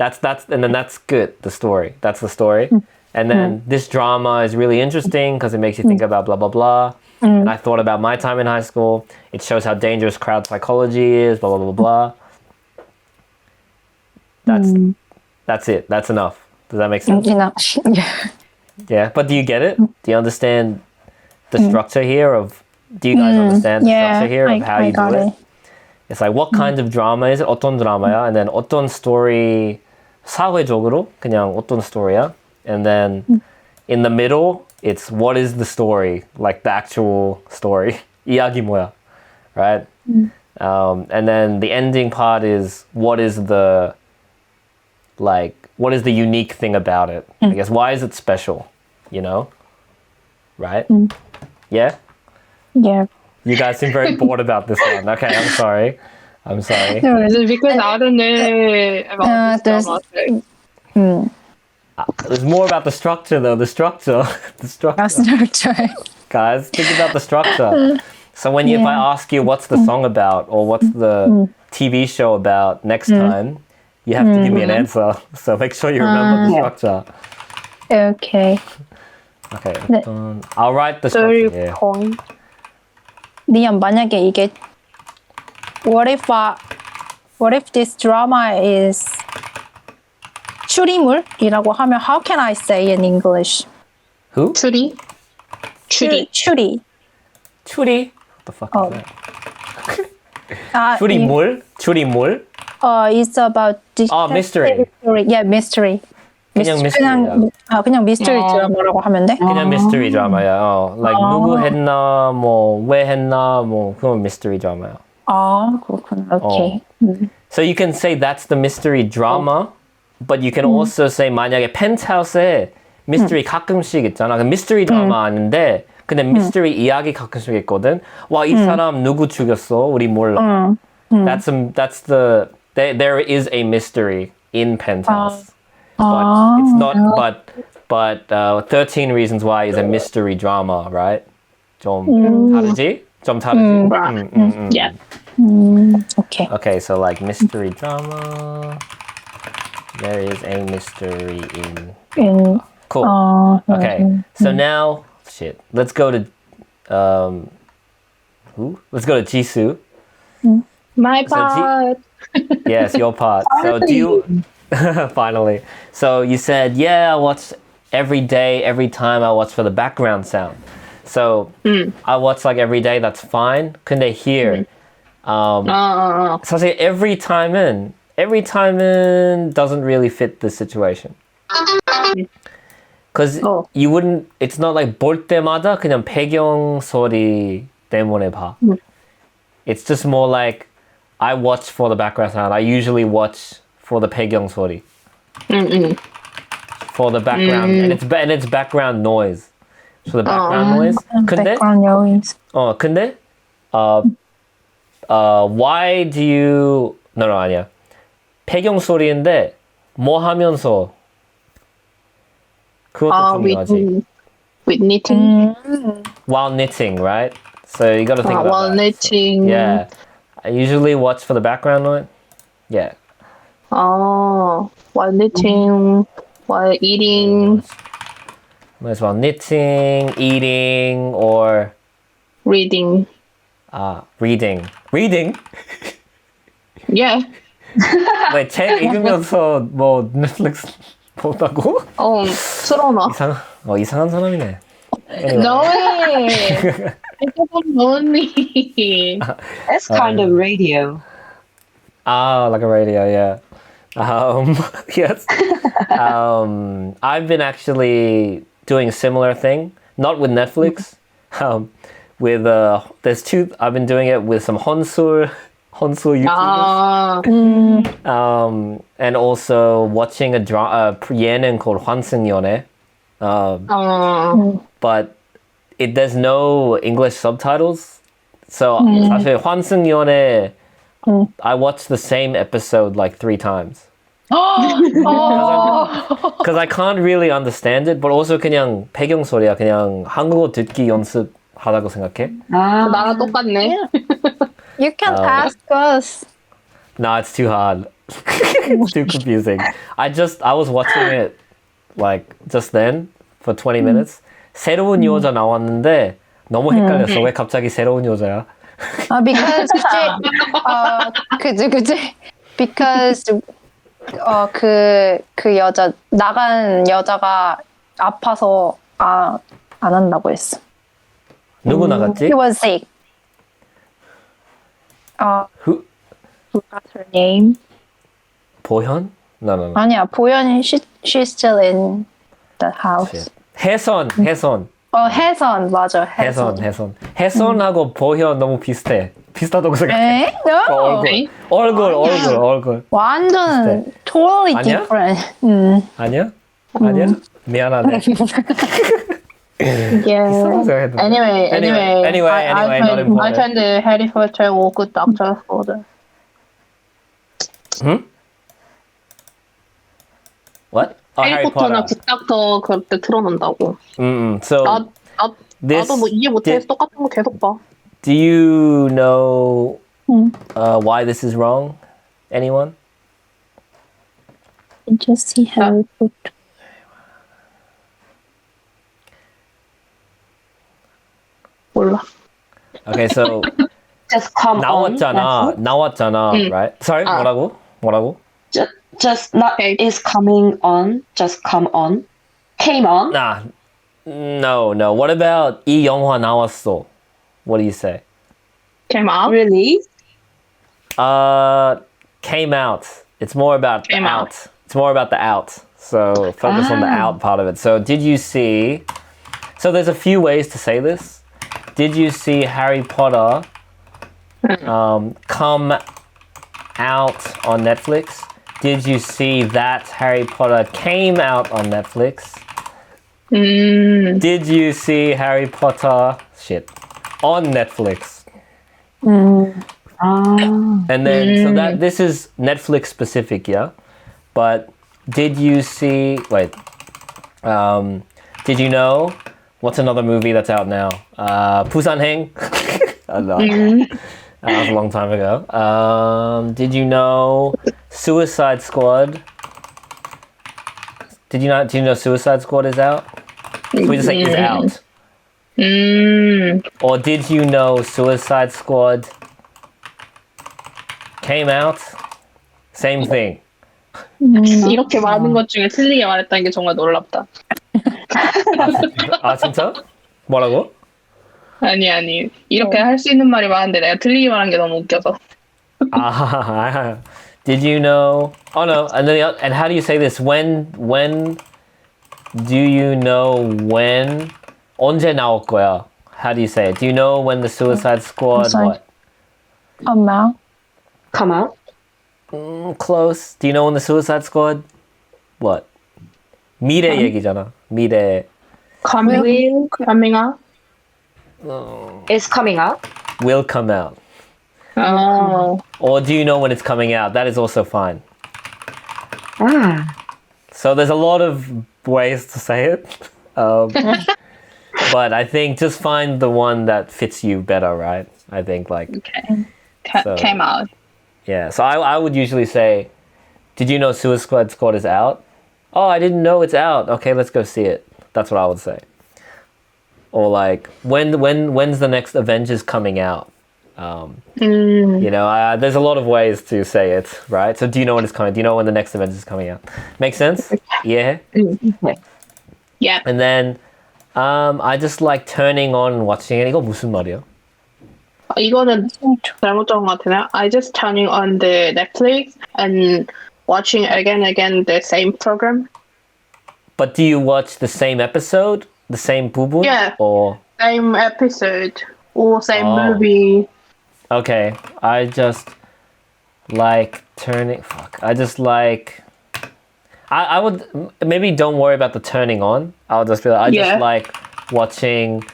And then that's good. The story. That's the story. And then this drama is really interesting because it makes you think about blah blah blah. And I thought about my time in high school. It shows how dangerous crowd psychology is. Blah blah blah blah. That's it. That's enough. Does that make sense? Enough. Yeah. But do you get it? Do you understand the structure here of? Do you guys understand the structure here of how you do it? It's like what kind of drama is it? 어떤 드라마야? And then 어떤 story 사회적으로 그냥 어떤 story야? And then in the middle, it's what is the story, like the actual story. 이야기 뭐야, right? And then the ending part is what is the unique thing about it? I guess why is it special? You know, right? Yeah. Yeah. You guys seem very bored about this one. Okay, I'm sorry. Is it because I don't know about this drama? There's more about the structure, though. The structure. Guys, think about the structure. So if I ask you what's the song about or what's the TV show about next time, you have to give me an answer. So make sure you remember the structure. Okay. Okay. I'll write the structure here. 리안, 만약에 이게 what if this drama is 추리물이라고 하면 how can I say in English? Who? 추리? 추리. What the fuck is that? 추리물? It's about mystery. Yeah, mystery. 그냥 mystery야. 그냥 mystery 드라마라고 하면 돼? 그냥 mystery 드라마야. Like 누구 했나, 왜 했나, 그건 mystery 드라마야. 그렇구나. Okay. So you can say that's the mystery drama, But you can also say 만약에 펜트하우스에 미스터리 가끔씩 있잖아. 미스터리 드라마 아닌데 근데 미스터리 이야기 가끔씩 있거든. 와, 이 사람 누구 죽였어? 우리 몰라. There is a mystery in Penthouse. But it's not but 13 Reasons Why is a mystery drama, right? 좀 다르지? 좀 다르지? Yeah. Okay. Okay, so like mystery drama. There is a mystery in Cool. Okay. So now, shit. Let's go to who? Let's go to Jisoo. My part. Yes, your part. So do you finally? So you said, yeah, I watch every day, every time I watch for the background sound. So I watch like every day. That's fine. 근데 here, 사실 every time은 doesn't really fit the situation. Because you wouldn't. It's not like 볼 때마다 그냥 배경 소리 때문에 봐. It's just more like I watch for the background sound. I usually watch for the 배경 소리. For the background, and it's background noise. So the background noise. 근데 Background noise. 근데 why do you? No, 아니야. 배경 소리인데 뭐 하면서? 그것도 중요하지. With knitting. While knitting, right? So you got to think about while that. knitting. Yeah. I usually watch for the background noise. Yeah. While knitting, while eating. While knitting, eating, or reading. Reading. Reading? Yeah. 왜 책 읽으면서 뭐 넷플릭스 보다고? 틀어놔. 이상한 사람이네. Anyway. No way. Lonely. That's kind of radio. Like a radio, yeah. Yes. I've been actually doing a similar thing, not with Netflix. With there's two. I've been doing it with some Honsul YouTubers. And also watching a 예능 called 환승연애. But there's no English subtitles. So 사실 환승연애 I watched the same episode like 3 times. Because I can't really understand it, but also 그냥 배경 소리야. 그냥 한국어 듣기 연습하다고 생각해. 나랑 똑같네. You can ask us. No, it's too hard. It's too confusing. I was watching it like just then for 20 minutes. 새로운 여자 나왔는데 너무 헷갈렸어. 왜 갑자기 새로운 여자야? Because 그지. Because 그 여자 나간 여자가 아파서 안 한다고 했어. 누구 나갔지? He was sick. Who? Forgot her name. 보현? No. 아니야, 보현이 she's still in the house. 혜선. 혜선 맞아. 혜선하고 보현 너무 비슷하다고 생각해. 에? No. 얼굴. 완전 비슷해. totally 아니야? different. 아니야? 미안하네. Yeah. Anyway, not important. I turned the Harry Potter och Good Doctor for the. What? Harry 해리포터나 Potter. 굿닥터 그때 틀어놓는다고. So 나도 뭐 이해 못해서 똑같은 거 계속 봐. Do you know why this is wrong? Anyone? Just see Harry Potter. 몰라. Okay, so Just come on. 나왔잖아, right? Sorry, 뭐라고? Just not Okay. is coming on. Just come on. Came on. Nah, no. What about 이 영화 나왔어? What do you say? Came out. Really? Came out. It's more about Came the out. out. It's more about the out. So focus on the out part of it. So did you see? So there's a few ways to say this. Did you see Harry Potter come out on Netflix? did you see that Harry Potter came out on Netflix? Did you see Harry Potter on Netflix? And then so that this is Netflix specific, yeah. But did you see? Wait, did you know? What's another movie that's out now? Busanhaeng. I don't know. That was a long time ago. Did you know Suicide Squad? Did you not? Do you know Suicide Squad is out? So we just say is out. Or did you know Suicide Squad came out? Same thing. 이렇게 많은 것 중에 틀리게 말했다는 게 정말 놀랍다. 아 진짜? 뭐라고? 아니. 이렇게 할 수 있는 말이 많은데 내가 틀리게 말한 게 너무 웃겨서. Did you know? Oh no, and how do you say this? When do you know when? 언제 나올 거야? How do you say it? Do you know when the Suicide Squad what? Come out. Close. Do you know when the Suicide Squad what? 미래 얘기잖아. 미래. coming out? It's coming out. Will come out. Oh. Or do you know when it's coming out? That is also fine. Ah. So there's a lot of ways to say it. But I think just find the one that fits you better, right? I think like... Okay. So- Came out. Yeah, so I would usually say, did you know Suicide Squad is out? Oh, I didn't know it's out. Okay, let's go see it. That's what I would say. Or like, when's the next Avengers coming out? You know, there's a lot of ways to say it, right? So do you know when it's coming? Do you know when the next Avengers is coming out? Make sense? Yeah? Yeah. And then I just like turning on and watching it. 이거 무슨 말이야? 이거는 잘못 적은 것 같아요. I just turning on the Netflix and watching again the same program. But do you watch the same episode? The same 부분? Yeah. Or... Same episode or same Oh. movie. Okay, I just like turning... Fuck. I just like... I would... Maybe don't worry about the turning on. I'll just be like... I just like watching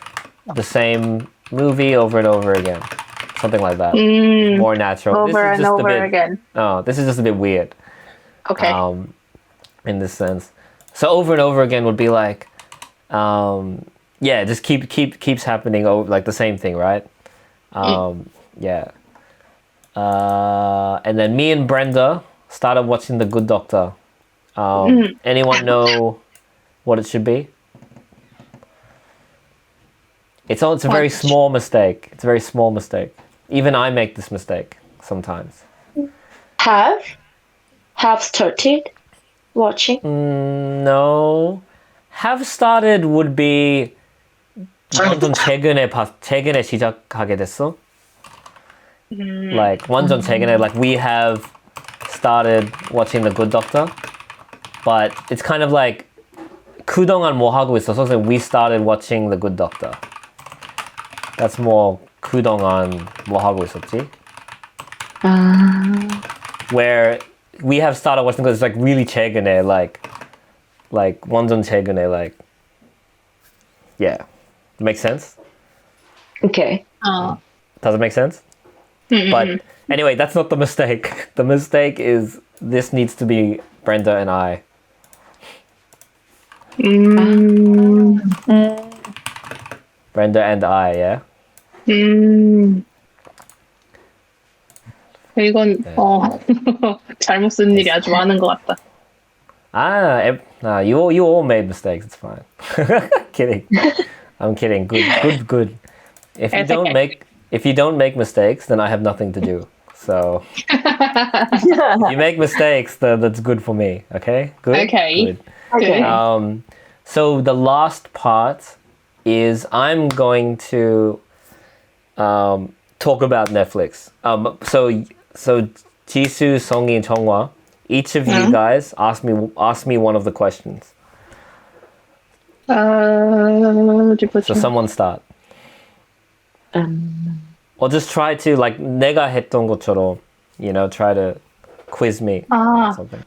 the same movie over and over again. Something like that. More natural. Over and over again. Oh, this is just a bit weird. Okay. In this sense. So over and over again would be like... yeah, just keeps happening over like the same thing, right? Yeah. And then me and Brenda started watching The Good Doctor. Anyone know what it should be? It's a very small mistake. It's a very small mistake. Even I make this mistake sometimes. Have started watching. No. Have started would be 완전 최근에 시작하게 됐어. Like 완전 최근에, like we have started watching The Good Doctor, but it's kind of like 그동안 뭐 하고 있어서 so we started watching The Good Doctor. That's more 그동안 뭐 하고 있었지? Where we have started watching because it's like really 최근에, like 완전 최근에, like yeah. Makes sense? Okay. Does it make sense? But anyway, that's not the mistake. The mistake is this needs to be Brenda and I. Brenda and I, yeah? 이건 잘못 쓴 일이 아주 많은 것 같다. You all made mistakes. It's fine. Kidding. I'm kidding. Good. If you don't make mistakes, then I have nothing to do. So you make mistakes, that's good for me. Okay. Good. Okay. Good. So the last part is I'm going to talk about Netflix. So Jisoo, Songi, and Chonghwa, each of you guys ask me one of the questions. So someone start. Or just try to like 내가 했던 것처럼, you know, try to quiz me or something.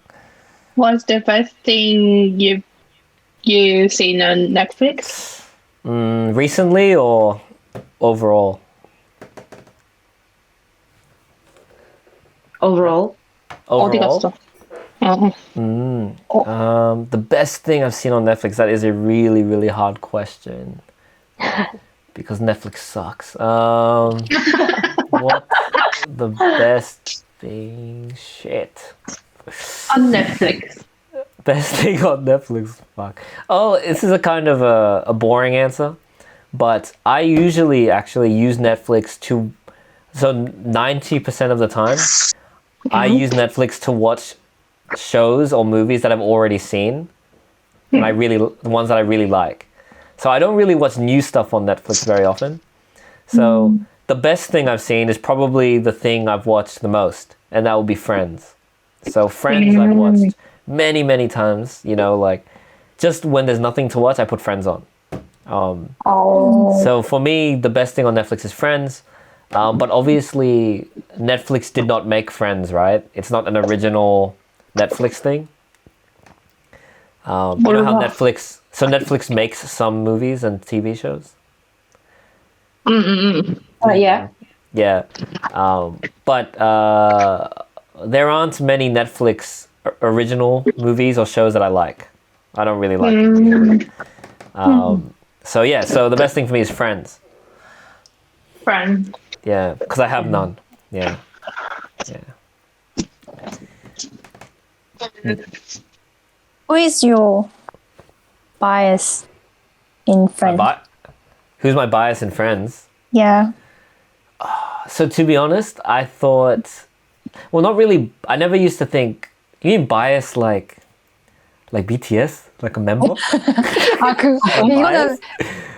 What's the best thing you've seen on Netflix? Recently or overall? Overall. 어디 갔어? The best thing I've seen on Netflix, that is a really, really hard question. Because Netflix sucks. What the best thing? Shit. On Netflix. Best thing on Netflix? Fuck. Oh, this is a kind of a boring answer. But I usually actually use Netflix to... So 90% of the time, I use Netflix to watch shows or movies that I've already seen. And the ones that I really like. So I don't really watch new stuff on Netflix very often. So the best thing I've seen is probably the thing I've watched the most, and that would be Friends. So Friends I've watched many, many times, you know, like just when there's nothing to watch, I put Friends on. So for me, the best thing on Netflix is Friends. But obviously Netflix did not make Friends, right? It's not an original Netflix thing. You know how Netflix makes some movies and TV shows? Yeah. Yeah. But there aren't many Netflix original movies or shows that I like. I don't really like them. So yeah, so the best thing for me is Friends. Friends. Yeah, because I have none. Yeah. Who is your bias in Friends? Who's my bias in Friends? Yeah. So to be honest, I thought... Well, not really... I never used to think... You mean bias like BTS? Like a member? 이거는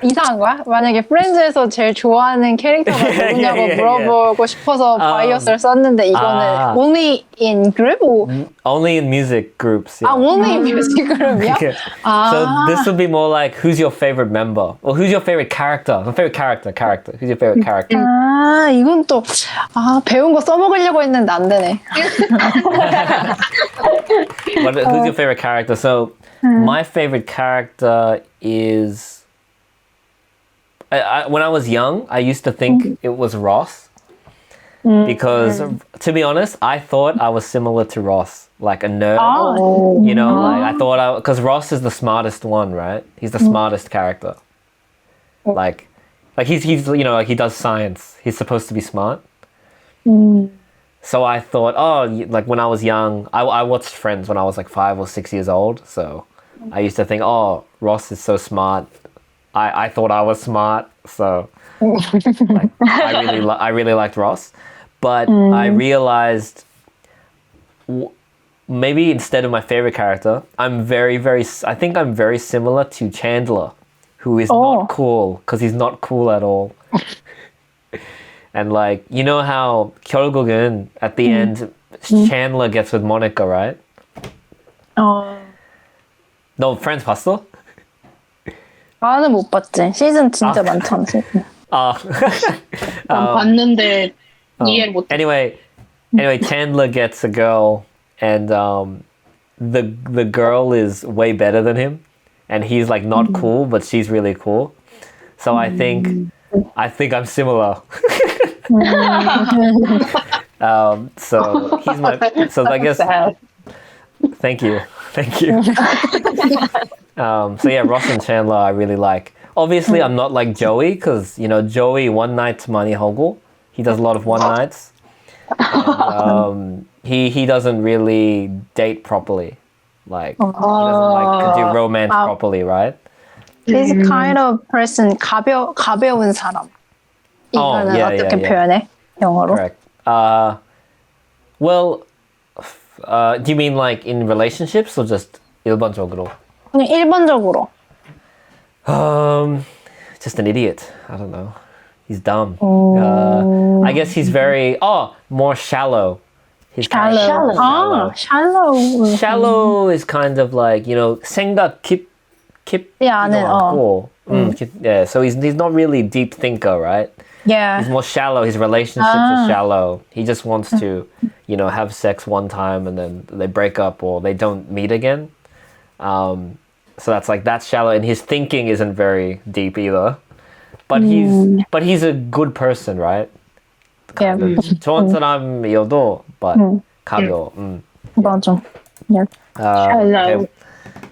이상한 거야? 만약에 프렌즈에서 제일 좋아하는 캐릭터가 누구냐고 물어보고 싶어서 바이어스를 썼는데 이거는 only in group? Only in music groups. Yeah. only in music group이야? So this would be more like, who's your favorite member? Or who's your favorite character? My favorite character. Who's your favorite character? 이건 또 배운 거 써먹으려고 했는데 안 되네. Who's your favorite character? So my favorite character is... when I was young, I used to think it was Ross. Because, to be honest, I thought I was similar to Ross. Like a nerd. You know, like I thought because Ross is the smartest one, right? He's the smartest character. Like he's you know, like he does science. He's supposed to be smart. So I thought, like when I was young, I watched Friends when I was like 5 or 6 years old. So I used to think, Ross is so smart. I thought I was smart. So like, I really liked Ross. But I realized maybe instead of my favorite character, I think I'm very similar to Chandler, who is not cool because he's not cool at all. And like, you know how 결국은 at the end Chandler gets with Monica, right? 너 Friends 봤어? 나는 못 봤지. 시즌 진짜 많잖아. 봤는데 이해를 못. Anyway, Chandler gets a girl, and the girl is way better than him, and he's like not cool, but she's really cool. So I think I'm similar. So he's my. So I guess. Thank you. So yeah, Ross and Chandler I really like. Obviously, I'm not like Joey because you know Joey one night 많이 하고. He does a lot of one nights. And, he doesn't really date properly. Like he doesn't like to do romance properly, right? He's kind of person 가벼운 사람. 이거는 어떻게 표현해? 영어로? Correct. Well, do you mean like in relationships or just 일반적으로? 그냥 일반적으로. Just an idiot. I don't know. He's dumb. I guess he's very more shallow. He's kind of shallow. Shallow is kind of like, you know, 생각 깊지도 않고. Yeah, so he's not really deep thinker, right? Yeah. He's more shallow. His relationships are shallow. He just wants to, have sex one time and then they break up or they don't meet again. So that's shallow, and his thinking isn't very deep either. But he's a good person, right? Yeah. 좋은 사람이어도 but 가벼워. 맞아. Yeah. Shallow. Okay.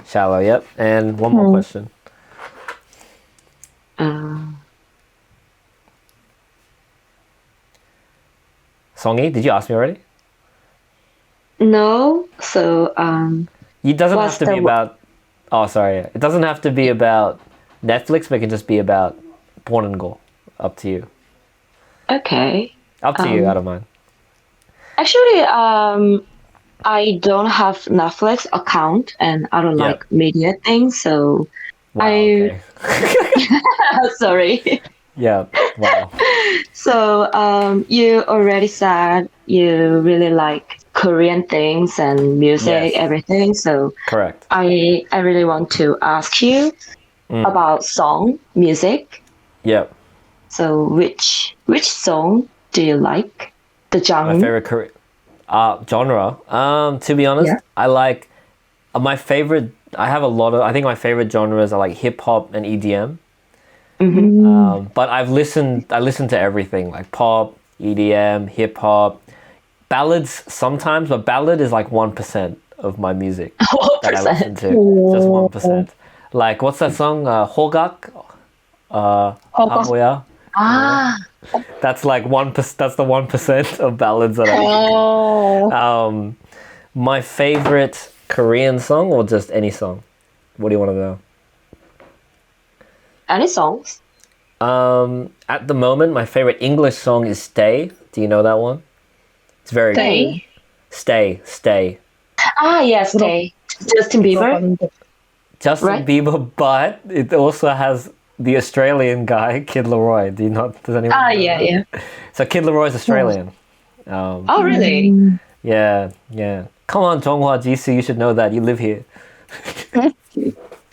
Shallow, yep. And one more question. Songy, did you ask me already? No. So It doesn't have to be about. Oh, sorry. It doesn't have to be about Netflix, but it can just be about Born and Go. Up to you. okay. Up to you. I don't mind. Actually, I don't have Netflix account and I don't like media things, so Wow, okay. sorry. Yeah. Wow. So you already said you really like Korean things and music, Yes. everything. So Correct. I really want to ask you about song music. Yep. So which song do you like? The genre? My favorite Korean genre. To be honest, I like my favorite. I have a lot of. I think my favorite genres are like hip hop and EDM. But I listen to everything like pop, EDM, hip hop, ballads sometimes. But ballad is like 1% of my music that I listen to. Just 1%. Like what's that song? 호각. 바보야. That's like 1%. That's the 1% of ballads that I listen to. My favorite Korean song or just any song? What do you want to know? Any songs? At the moment, my favorite English song is "Stay." Do you know that one? It's very good. Stay. Ah, yes, Stay. Justin Bieber. Justin Right? Bieber, but it also has the Australian guy, Kid Laroi. Do you not? Does anyone? Ah, know yeah, that? yeah. So Kid Laroi is Australian. Oh, really? Yeah. Come on, Zhonghua GC, you should know that. You live here.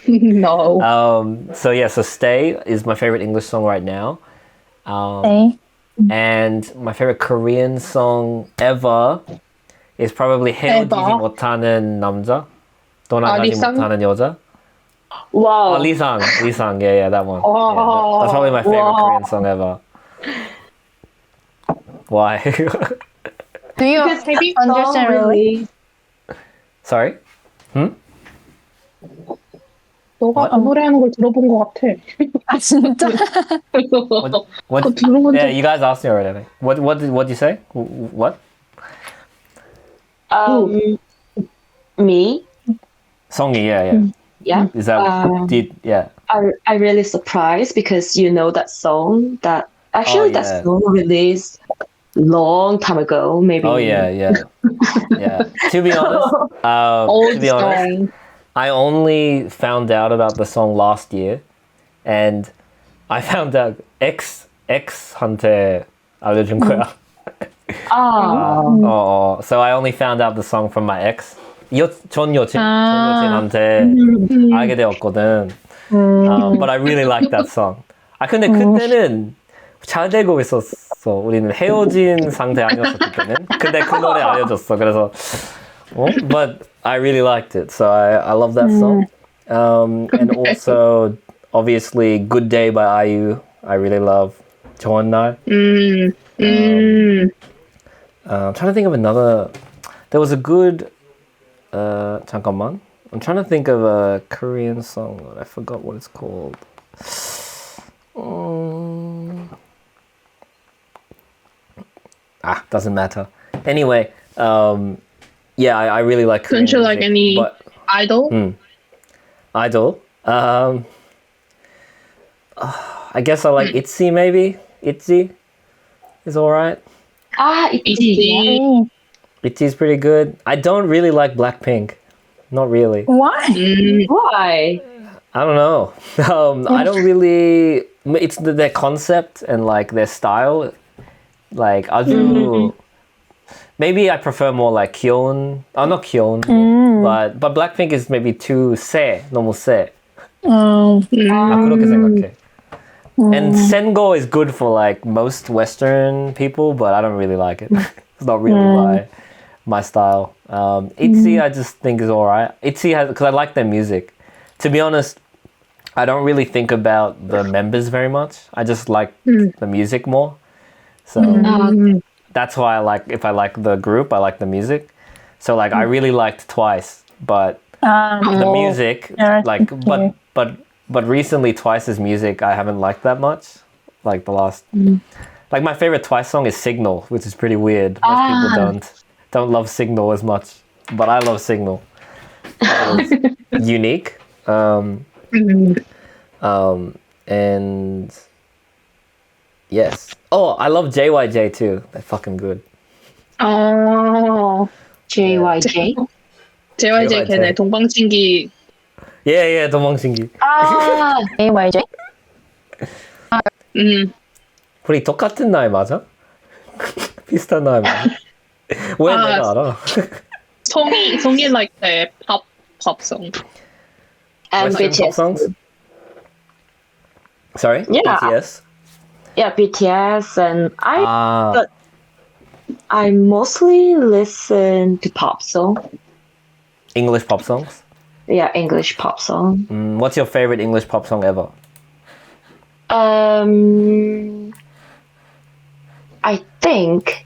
No. So Stay is my favorite English song right now. 네. And my favorite Korean song ever is probably 헤어지지 Ever? 못하는 남자, 떠나가지 리상? 못하는 여자. Wow. Lisang, yeah, that one. Oh. That's probably my favorite Wow. Korean song ever. Why? Do you Because understand really? Sorry? 너가 그 노래하는 걸 들어본 것 같아. 아 진짜? What? 들은 건 Yeah, you guys asked me already. I think. What did you say? What? Me? Songy, yeah. Yeah. Is that yeah? I really surprised because you know that song that actually yeah. that song released long time ago, maybe. Oh yeah. To be honest, song. I only found out about the song last year, and I found out X한테 알려준 거야. So I only found out the song from my ex. 전 여친한테 알게 되었거든. But I really like that song. 근데 그때는 잘 되고 있었어. 우리는 헤어진 상태 아니었었기 때문에. 근데 그 노래 알려줬어. 그래서 but I really liked it. So I love that song. And also obviously Good Day by IU. I really love. 좋은 날. I'm trying to think of another. There was a good 잠깐만. I'm trying to think of a Korean song. I forgot what it's called. Doesn't matter. Anyway, yeah, I really like Korean Don't you like music, any but, idol? Idol. I guess I like ITZY maybe. ITZY is alright. ITZY. ITZY's pretty good. I don't really like Blackpink. Not really. Why? Why? I don't know. I don't really. It's their concept and like their style. Like 아주. Maybe I prefer more like Kyoon. Oh, not Kyoon. But Blackpink is maybe too 세. 너무 세. 그렇게 생각해. And Sengo is good for like most Western people, but I don't really like it. It's not really my my style. ITZY I just think is alright. ITZY has, because I like their music. To be honest, I don't really think about the members very much. I just like the music more. So that's why I like, if I like the group, I like the music. So like I really liked Twice, but the music, like, but recently Twice's music I haven't liked that much. Like the last, like my favorite Twice song is Signal, which is pretty weird. Most people don't love Signal as much, but I love Signal. It's unique. And yes. Oh, I love JYJ too. They're fucking good. 어, JYJ. JYJ 걔네 동방신기. Yeah, 도망신기. 아, AYJ? 우리 똑같은 나이 맞아? 비슷한 나이 맞아? 왜 내가 알아? 송이 like the pop song. and Western pop BTS. songs? Sorry? Yeah. BTS? Yeah, BTS, and Ah, but I mostly listen to pop song. English pop songs? Yeah, English pop song. What's your favorite English pop song ever? I think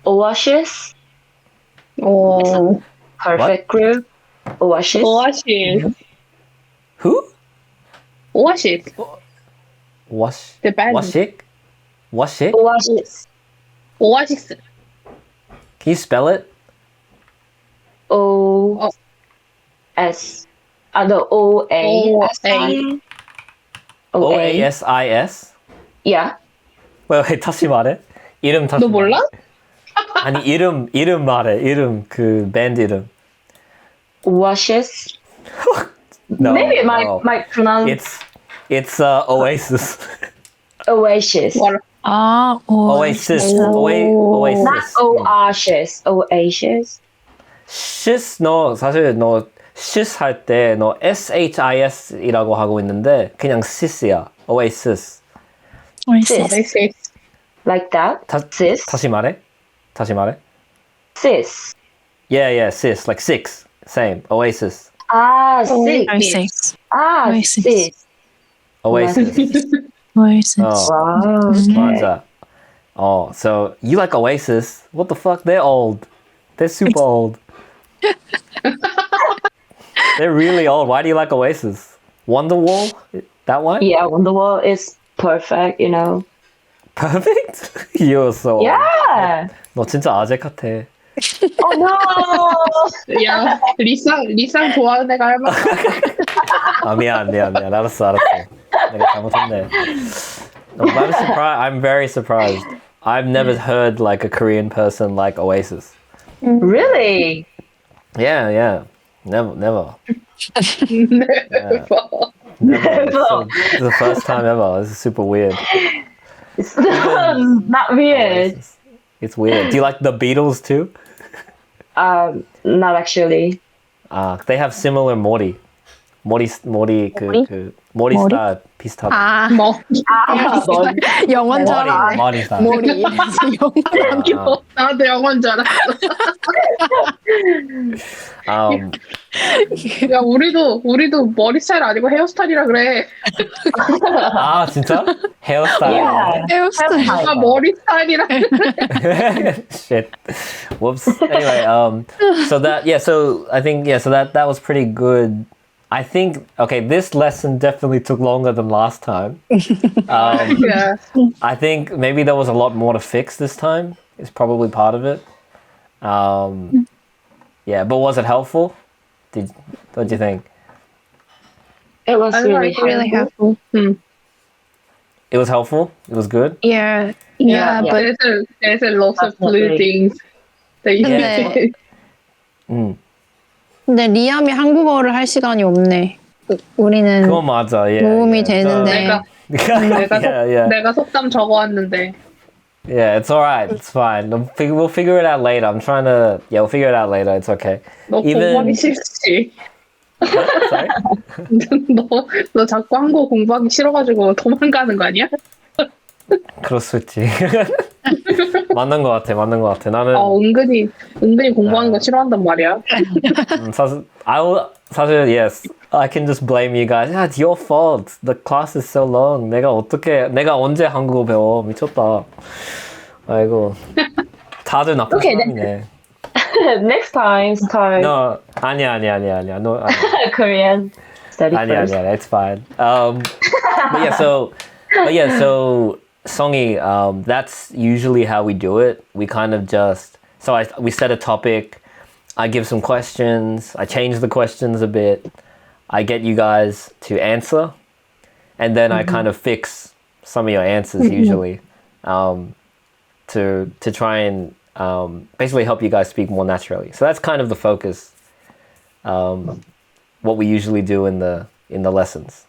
Oasis, 오, Perfect Group, Oasis. 오아시스. Who? 오아시스. Wash? The band. Washik? Washik? Oasis. 오아시스. Can you spell it? O S. No, O A S I. OASIS? Yeah. 왜 다시 말해? 이름 다시 너 몰라? 말해. 아니 이름 말해. 이름 그 밴드 이름. Oasis. No, Maybe no. my pronounce It's Oasis. Oasis. 뭐라? 아, Oasis. Not Oasis. Oasis. Oasis. Shis 너 사실 너 shis 할 때 너 SHIS이라고 하고 있는데 그냥 sis이야. Oasis. 오아시스. Like that. Sis. 다시 말해. Sis. Yeah, sis like six. Same. Oasis. Ah, sis. Oasis. Ah, Oasis. sis. Oasis. Oasis. Oh, Wow. Okay. 맞아. Oh, so you like Oasis? What the fuck? They're old. They're super old. They're really old. Why do you like Oasis? Wonderwall? That one? Yeah, Wonderwall is perfect, you know. Perfect? You're so old. Yeah. 너 진짜 아재 같아. Oh no. 야, 리쌍 좋아하는 애가 할 말. 아, 미안. 알았어. 내가 잘못했네. No, but I'm very surprised. I've never heard like a Korean person like Oasis. Really? Yeah. Never. Never. So, it's the first time ever. This is super weird. It's not weird. Oasis. It's weird. Do you like the Beatles too? Not actually. They have similar 머리 스타일 비슷하다. 아, 뭐? 영어인 줄 알았네. 머리 스타일. 머리. 영어. 나도 영어인 줄 알았어. 야, 우리도 머리 스타일 아니고 헤어스타일이라 그래. 아 진짜? 헤어스타일. Yeah. 헤어스타일. 나 머리 스타일이라 그래. Shit. Whoops. Anyway, so I think so that was pretty good. I think this lesson definitely took longer than last time. Yeah. I think maybe there was a lot more to fix this time. It's probably part of it. Yeah, but was it helpful? What do you think? It was really helpful. It was helpful? It was good? Yeah, Yeah. but there's a lot of blue things that you Yeah. can 근데 리암이 한국어를 할 시간이 없네. 우리는 그거 맞아. Yeah, 도움이 yeah. 되는데. 내가 속담 적어왔는데. Yeah, it's alright. It's fine. We'll figure it out later. we'll figure it out later. It's okay. 너 공부하기 싫지? Sorry? 너 자꾸 한국어 공부하기 싫어가지고 도망가는 거 아니야? 그럴 수 있지. 맞는 것 같아. 나는 은근히 공부하는 거 싫어한단 말이야. 사실 yes, I can just blame you guys. Yeah, it's your fault. The class is so long. 내가 언제 한국어 배워? 미쳤다. 아이고. 다들 나쁜 사람이네. Next time, start No, 아니야. No, 아니야. Korean study first. 아니야. It's fine. But yeah, so Songy, that's usually how we do it. We kind of just we set a topic. I give some questions. I change the questions a bit. I get you guys to answer, and then I kind of fix some of your answers usually, to try and basically help you guys speak more naturally. So that's kind of the focus. What we usually do in the lessons.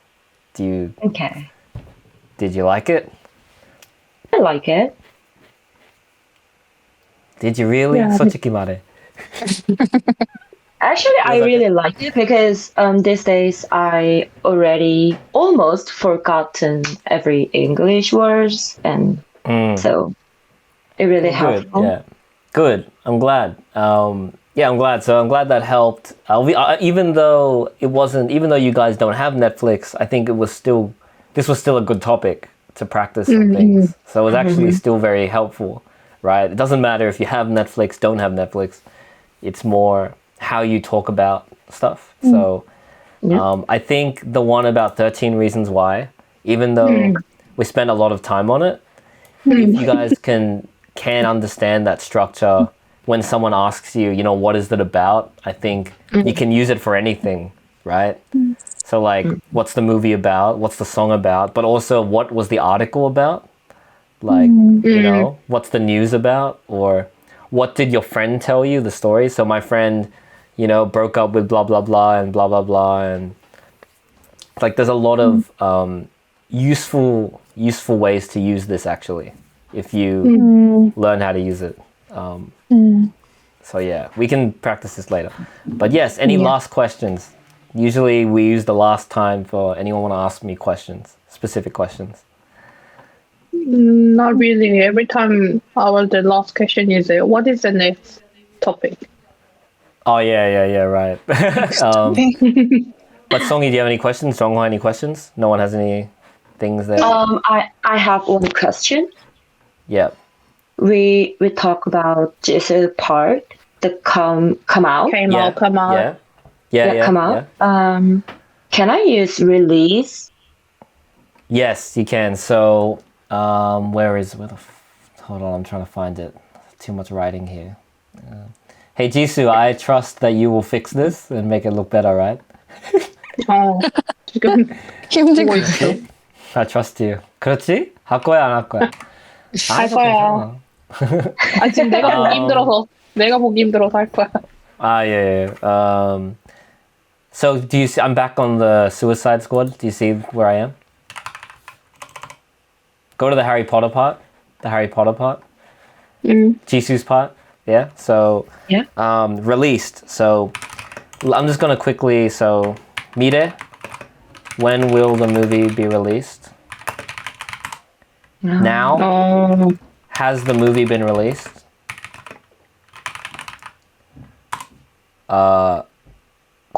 Okay. Did you like it? I like it. Did you really? Yeah. 솔직히 말해. Actually, I really like it because these days I already almost forgotten every English words, and so it really helped. Good. Yeah. Good. I'm glad. Yeah, I'm glad. So I'm glad that helped. Even though you guys don't have Netflix, I think this was still a good topic to practice some things. So it was actually still very helpful, right? It doesn't matter if you have Netflix, don't have Netflix. It's more how you talk about stuff. So I think the one about 13 Reasons Why, even though we spent a lot of time on it, if you guys can understand that structure when someone asks you, what is it about? I think you can use it for anything, right? So like, what's the movie about? What's the song about? But also, what was the article about? Like, what's the news about? Or what did your friend tell you, the story? So my friend, broke up with blah, blah, blah, and blah, blah, blah. And like, there's a lot of useful ways to use this, actually, if you learn how to use it. So yeah, we can practice this later. But yes, any last questions? Usually we use the last time for anyone want to ask me questions, specific questions. Not really. Every time the last question is, what is the next topic? Oh yeah, right. But Songy, do you have any questions? Jongho, any questions? No one has any things there? I have one question. Yeah. We talk about this part, the come out. Come out. Yeah, come out. Yeah. Can I use release? Yes, you can. So, hold on, I'm trying to find it. Too much writing here. Hey Jisoo, I trust that you will fix this and make it look better, right? 지금 힘들고 있어. I trust you. 그렇지? 할 거야, 안 할 거야? 할 거야. 지금 내가 보기 힘들어서 할 거야. Yeah. So do you see, I'm back on the Suicide Squad. Do you see where I am? Go to the Harry Potter part. Jisoo's part. Yeah. So released. So I'm just gonna quickly. So Mire, when will the movie be released? Now. Has the movie been released?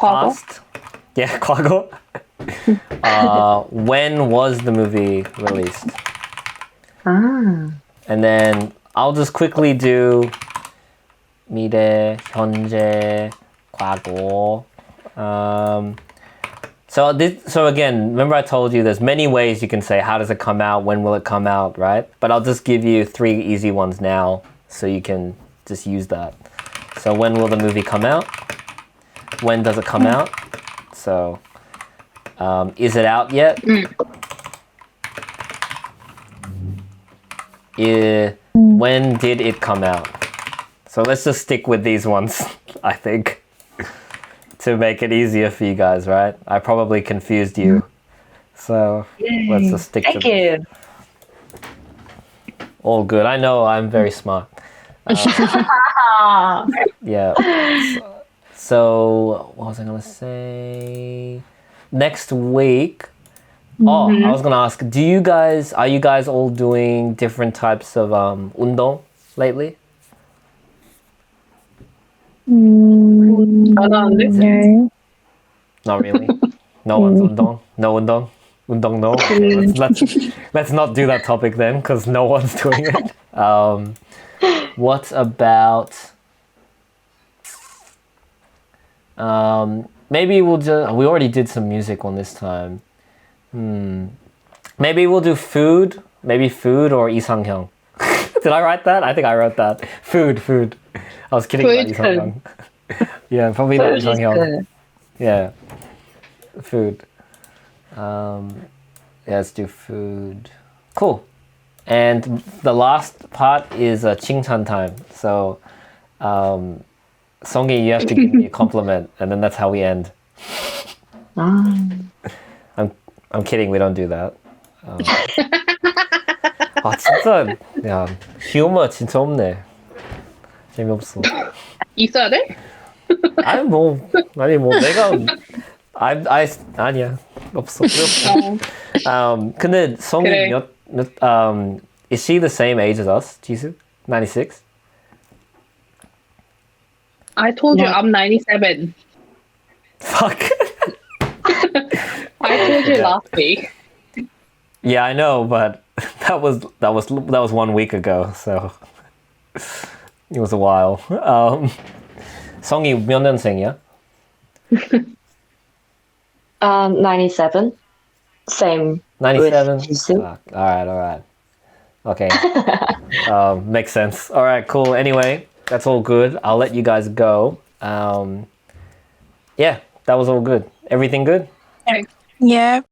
Past? Yeah, 과거. When was the movie released? And then I'll just quickly do 미래, 현재, 과거. So again, remember I told you there's many ways you can say how does it come out, when will it come out, right? But I'll just give you 3 easy ones now so you can just use that. So when will the movie come out? When does it come out? So is it out yet? When did it come out? So let's just stick with these ones, I think, to make it easier for you guys, right? I probably confused you. So let's just stick to you. All good. I know I'm very smart. Yeah. So what was I going to say? Next week, Oh, I was gonna ask, are you guys all doing different types of 운동 lately? 안 하는데? Not really. No one's 운동. No 운동. 운동 no. Okay, let's not do that topic then, because no one's doing it. What about? Maybe we'll just. We already did some music one this time. Maybe we'll do food. Maybe food or 이상형. Did I write that? I think I wrote that. Food. I was kidding about 이상형. Yeah, probably not 이상형. Yeah. Food. Yeah, let's do food. Cool. And the last part is 칭찬 time. So, Songi, you have to give me a compliment, and then that's how we end. I'm kidding. We don't do that. 진짜 야 휴머 진짜 없네. 재미없어. 있어야 돼? 아니 내가 아니야 없어. 근데 성이 그래. is she the same age as us, 지수? 96? I told you I'm 97. Fuck. I told you last week. Yeah, I know, but that was 1 week ago, so it was a while. 성이 몇 년생이야? 97. Same. 97? with Jisoo. All right. Okay. Makes sense. All right, cool. Anyway, that's all good. I'll let you guys go. Yeah, that was all good. Everything good? Yeah.